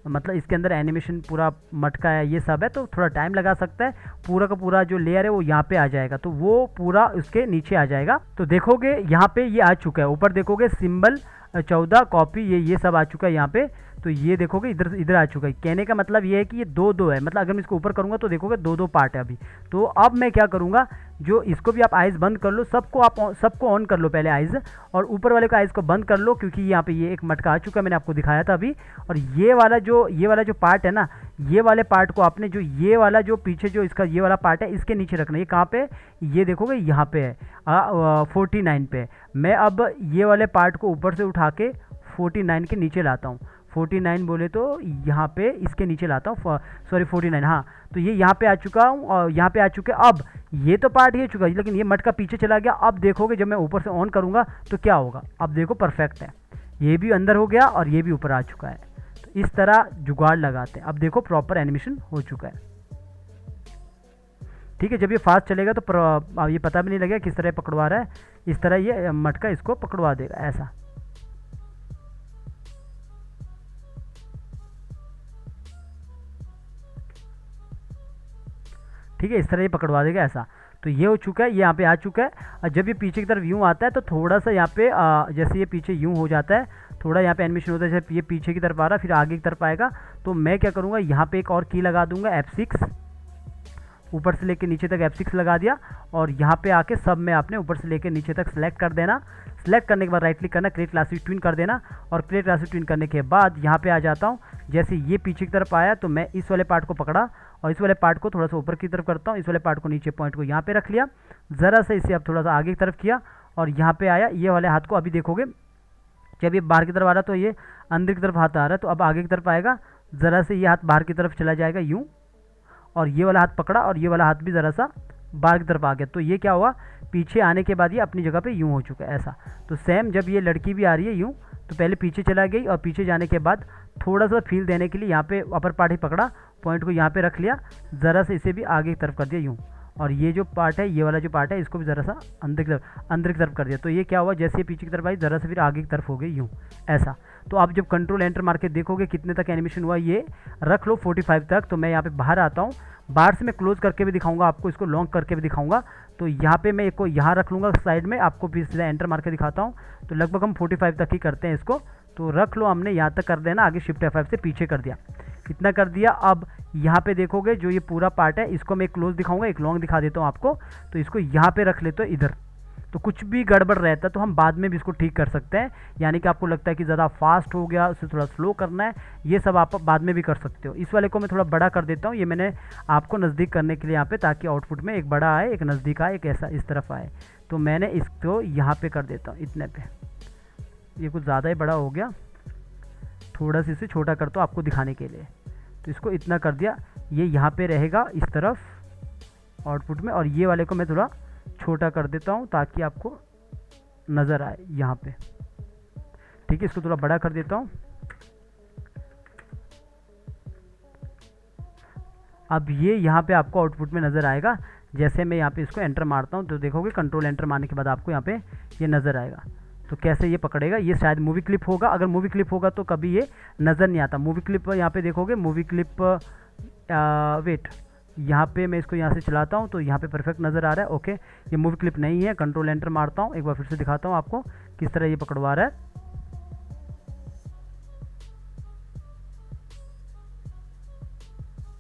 मतलब इसके अंदर एनिमेशन पूरा मटका है, ये सब है, तो थोड़ा टाइम लगा सकता है। पूरा का पूरा जो लेयर है वो यहाँ पे आ जाएगा, तो वो पूरा उसके नीचे आ जाएगा। तो देखोगे यहाँ पे ये आ चुका है, ऊपर देखोगे सिंबल 14 कॉपी, ये सब आ चुका है यहाँ पे। तो ये देखोगे इधर इधर आ चुका है। कहने का मतलब ये है कि ये दो दो है, मतलब अगर मैं इसको ऊपर करूँगा तो देखोगे दो दो पार्ट है अभी। तो अब मैं क्या करूँगा, जो इसको भी आप आइज़ बंद कर लो, सबको ऑन कर लो पहले आइज़, और ऊपर वाले का आइज़ को बंद कर लो, क्योंकि यहाँ पे ये एक मटका आ चुका है, मैंने आपको दिखाया था अभी। और ये वाला जो पार्ट है ना, ये वाले पार्ट को आपने जो ये वाला जो पीछे जो इसका ये वाला पार्ट है इसके नीचे रखना। ये कहाँ पे, ये देखोगे यहाँ पे है 49 पे। मैं अब ये वाले पार्ट को ऊपर से उठा के 49 के नीचे लाता हूँ। 49 बोले तो यहाँ पे इसके नीचे लाता हूँ, सॉरी 49, हाँ। तो ये यहाँ पे आ चुका हूँ और यहाँ पे आ चुके। अब ये तो पार्ट ये चुका है, लेकिन ये मटका पीछे चला गया। अब देखोगे जब मैं ऊपर से ऑन करूँगा तो क्या होगा, अब देखो परफेक्ट है, ये भी अंदर हो गया और ये भी ऊपर आ चुका है। तो इस तरह जुगाड़ लगाते हैं। अब देखो प्रॉपर एनिमेशन हो चुका है, ठीक है। जब ये फास्ट चलेगा तो ये पता भी नहीं लगेगा किस तरह पकड़वा रहा है। इस तरह ये मटका इसको पकड़वा देगा ऐसा। ठीक है, इस तरह ये पकड़वा देगा ऐसा। तो ये हो चुका है, ये यहाँ पे आ चुका है। और जब ये पीछे की तरफ यूँ आता है तो थोड़ा सा यहाँ पे जैसे ये पीछे यूँ हो जाता है, थोड़ा यहाँ पे एनिमेशन होता है, जैसे ये पीछे की तरफ आ रहा है फिर आगे की तरफ आएगा। तो मैं क्या करूँगा, यहाँ पे एक और की लगा दूंगा F6, ऊपर से लेकर नीचे तक F6 लगा दिया। और यहाँ पे आके सब में आपने ऊपर से लेकर नीचे तक सेलेक्ट कर देना। सेलेक्ट करने के बाद राइट क्लिक करना, क्रिएट क्लासिक ट्विन कर देना। और क्रिएट क्लासिक ट्विन करने के बाद यहाँ पे आ जाता हूँ। जैसे ये पीछे की तरफ आया तो मैं इस वाले पार्ट को पकड़ा और इस वाले पार्ट को थोड़ा सा ऊपर की तरफ करता हूँ। इस वाले पार्ट को नीचे पॉइंट को यहाँ पे रख लिया, ज़रा सा इसे अब थोड़ा सा आगे की तरफ किया और यहाँ पे आया। ये वाले हाथ को अभी देखोगे जब ये बाहर की तरफ आ रहा तो ये अंदर की तरफ हाथ आ रहा है, तो अब आगे की तरफ आएगा, ज़रा से ये हाथ बाहर की तरफ चला जाएगा यूँ, और ये वाला हाथ पकड़ा और ये वाला हाथ भी ज़रा सा बाहर की तरफ आ गया। तो ये क्या हुआ, पीछे आने के बाद ये अपनी जगह पे यूँ हो चुका है ऐसा। तो सेम जब ये लड़की भी आ रही है यूँ, तो पहले पीछे चला गई और पीछे जाने के बाद थोड़ा सा फील देने के लिए यहाँ पे अपर पार्ट ही पकड़ा, पॉइंट को यहाँ पे रख लिया, ज़रा से इसे भी आगे की तरफ कर दिया यूँ। और ये जो पार्ट है, ये वाला जो पार्ट है, इसको भी ज़रा सा अंदर की तरफ कर दिया। तो ये क्या हुआ, जैसे ये पीछे की तरफ आई ज़रा से फिर आगे की तरफ हो गई यूँ ऐसा। तो आप जब कंट्रोल एंटर मार के देखोगे कितने तक एनिमेशन हुआ, ये रख लो 45 तक। तो मैं यहाँ पे बाहर आता हूँ, बाहर से मैं क्लोज करके भी दिखाऊंगा आपको, इसको लॉन्ग करके भी दिखाऊंगा। तो यहाँ पे मैं एक को यहाँ रख लूँगा साइड में, आपको फिर सीधा एंटर मार के दिखाता हूँ। तो लगभग हम 45 तक ही करते हैं इसको, तो रख लो, हमने यहाँ तक कर देना, आगे शिफ्ट F5 से पीछे कर दिया, इतना कर दिया। अब यहाँ पे देखोगे जो ये पूरा पार्ट है, इसको मैं क्लोज दिखाऊंगा, एक लॉन्ग दिखा देता हूँ आपको। तो इसको यहाँ पे रख लेते हो इधर, तो कुछ भी गड़बड़ रहता है तो हम बाद में भी इसको ठीक कर सकते हैं। यानी कि आपको लगता है कि ज़्यादा फास्ट हो गया, उसे थोड़ा स्लो करना है, ये सब आप बाद में भी कर सकते हो। इस वाले को मैं थोड़ा बड़ा कर देता हूँ, ये मैंने आपको नज़दीक करने के लिए यहाँ पे, ताकि आउटपुट में एक बड़ा आए, एक नज़दीक आए, एक ऐसा इस तरफ आए। तो मैंने इसको यहाँ पे कर देता हूँ इतने पे, ये कुछ ज़्यादा ही बड़ा हो गया, थोड़ा सा इसे छोटा करता हूँ आपको दिखाने के लिए। तो इसको इतना कर दिया, ये यहाँ पे रहेगा इस तरफ आउटपुट में, और ये वाले को मैं थोड़ा छोटा कर देता हूँ ताकि आपको नज़र आए यहाँ पे। ठीक है, इसको थोड़ा बड़ा कर देता हूँ। अब ये यहाँ पे आपको आउटपुट में नज़र आएगा। जैसे मैं यहाँ पे इसको एंटर मारता हूँ तो देखोगे कंट्रोल एंटर मारने के बाद आपको यहाँ पे ये नज़र आएगा। तो कैसे ये पकड़ेगा, ये शायद मूवी क्लिप होगा। अगर मूवी क्लिप होगा तो कभी ये नज़र नहीं आता। मूवी क्लिप यहाँ पे देखोगे, मूवी क्लिप वेट, यहाँ पे मैं इसको यहाँ से चलाता हूँ तो यहाँ पे परफेक्ट नज़र आ रहा है। ओके, ये मूवी क्लिप नहीं है। कंट्रोल एंटर मारता हूँ, एक बार फिर से दिखाता हूँ आपको किस तरह ये पकड़वा रहा है।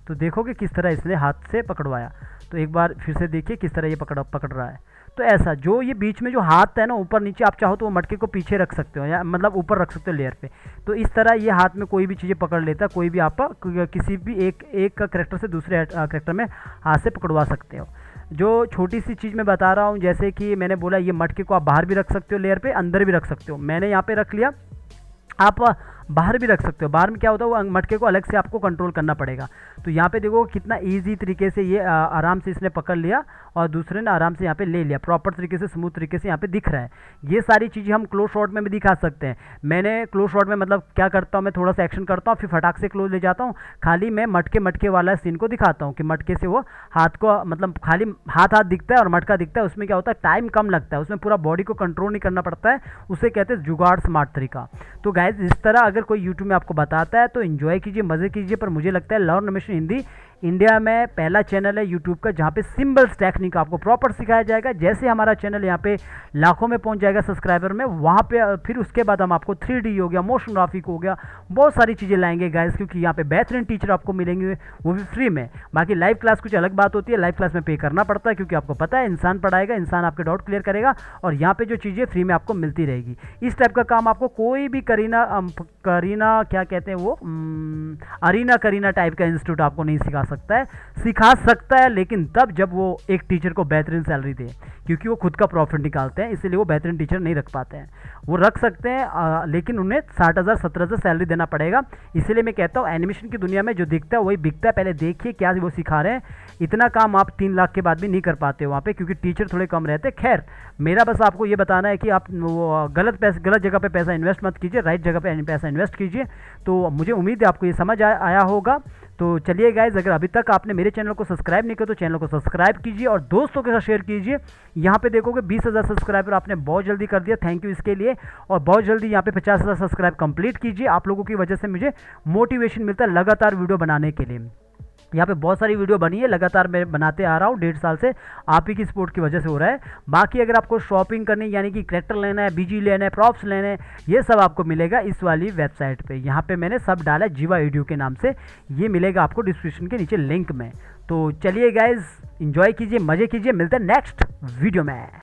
तो देखोगे किस तरह इसने हाथ से पकड़वाया। तो एक बार फिर से देखिए किस तरह ये पकड़ रहा है। तो ऐसा जो ये बीच में जो हाथ है ना, ऊपर नीचे, आप चाहो तो वो मटके को पीछे रख सकते हो, या मतलब ऊपर रख सकते हो लेयर पे। तो इस तरह ये हाथ में कोई भी चीज़ें पकड़ लेता है, कोई भी आप किसी भी एक करेक्टर से दूसरे करेक्टर में हाथ से पकड़वा सकते हो। जो छोटी सी चीज़ मैं बता रहा हूँ, जैसे कि मैंने बोला ये मटके को आप बाहर भी रख सकते हो लेयर पे, अंदर भी रख सकते हो। मैंने यहाँ पे रख लिया, आप बाहर भी रख सकते हो। बाहर में क्या होता है, वो मटके को अलग से आपको कंट्रोल करना पड़ेगा। तो यहाँ पे देखो कितना इजी तरीके से ये आराम से इसने पकड़ लिया और दूसरे ने आराम से यहाँ पे ले लिया, प्रॉपर तरीके से स्मूथ तरीके से यहाँ पे दिख रहा है। ये सारी चीज़ें हम क्लोज शॉट में भी दिखा सकते हैं। मैंने क्लोज शॉट में मतलब क्या करता हूँ, मैं थोड़ा सा एक्शन करता हूँ फिर फटाक से क्लोज ले जाता हूँ, खाली मैं मटके वाला सीन को दिखाता हूँ कि मटके से वो हाथ को मतलब खाली हाथ दिखता है और मटका दिखता है। उसमें क्या होता है, टाइम कम लगता है, उसमें पूरा बॉडी को कंट्रोल नहीं करना पड़ता है, उसे कहते हैं जुगाड़ स्मार्ट तरीका। तो गाइज इस तरह अगर कोई यूट्यूब में आपको बताता है तो इन्जॉय कीजिए, मज़े कीजिए। पर मुझे लगता है लर्न एनिमेशन हिंदी इंडिया में पहला चैनल है यूट्यूब का जहाँ पे सिंबल्स टेक्निक आपको प्रॉपर सिखाया जाएगा। जैसे हमारा चैनल यहाँ पे लाखों में पहुँच जाएगा सब्सक्राइबर में, वहाँ पे फिर उसके बाद हम आपको 3D हो गया, मोशन ग्राफिक हो गया, बहुत सारी चीज़ें लाएंगे गाइस, क्योंकि यहाँ पे बेहतरीन टीचर आपको मिलेंगे, वो भी फ्री में। बाकी लाइव क्लास कुछ अलग बात होती है, लाइव क्लास में पे करना पड़ता है, क्योंकि आपको पता है इंसान पढ़ाएगा, इंसान आपके डाउट क्लियर करेगा, और यहाँ पे जो चीज़ें फ्री में आपको मिलती रहेगी। इस टाइप का काम आपको कोई भी करीना क्या कहते हैं वो करीना टाइप का इंस्टीट्यूट आपको नहीं सिखा सकता है, लेकिन तब जब वो एक टीचर को बेहतरीन सैलरी दे, क्योंकि वो खुद का प्रॉफिट निकालते हैं, इसलिए वो बेहतरीन टीचर नहीं रख पाते हैं। वो रख सकते हैं लेकिन उन्हें 60,000 17,000 सैलरी देना पड़ेगा। इसलिए मैं कहता हूँ एनिमेशन की दुनिया में जो दिखता है वही बिकता है। पहले देखिए क्या वो सिखा रहे हैं। इतना काम आप 3 लाख के बाद भी नहीं कर पाते वहाँ पे, क्योंकि टीचर थोड़े कम रहते। खैर मेरा बस आपको ये बताना है कि आप वो गलत जगह पे पैसा इन्वेस्ट मत कीजिए, राइट जगह पे पैसा इन्वेस्ट कीजिए। तो मुझे उम्मीद है आपको ये समझ आया होगा। तो चलिए गाइज, अगर अभी तक आपने मेरे चैनल को सब्सक्राइब नहीं किया तो चैनल को सब्सक्राइब कीजिए और दोस्तों के साथ शेयर कीजिए। यहाँ पे देखोगे 20,000 सब्सक्राइबर आपने बहुत जल्दी कर दिया, थैंक यू इसके लिए। और बहुत जल्दी यहाँ पे 50,000 सब्सक्राइब कंप्लीट कीजिए। आप लोगों की वजह से मुझे मोटिवेशन मिलता है लगातार वीडियो बनाने के लिए। यहाँ पे बहुत सारी वीडियो बनी है, लगातार मैं बनाते आ रहा हूँ 1.5 साल से, आप ही की सपोर्ट की वजह से हो रहा है। बाकी अगर आपको शॉपिंग करनी यानी कि कैरेक्टर लेना है, बीजी लेना है, प्रॉप्स लेने हैं, ये सब आपको मिलेगा इस वाली वेबसाइट पे। यहाँ पे मैंने सब डाला है जीवा एड्यू के नाम से, ये मिलेगा आपको डिस्क्रिप्शन के नीचे लिंक में। तो चलिए गाइज, इंजॉय कीजिए, मज़े कीजिए, मिलते हैं नेक्स्ट वीडियो में।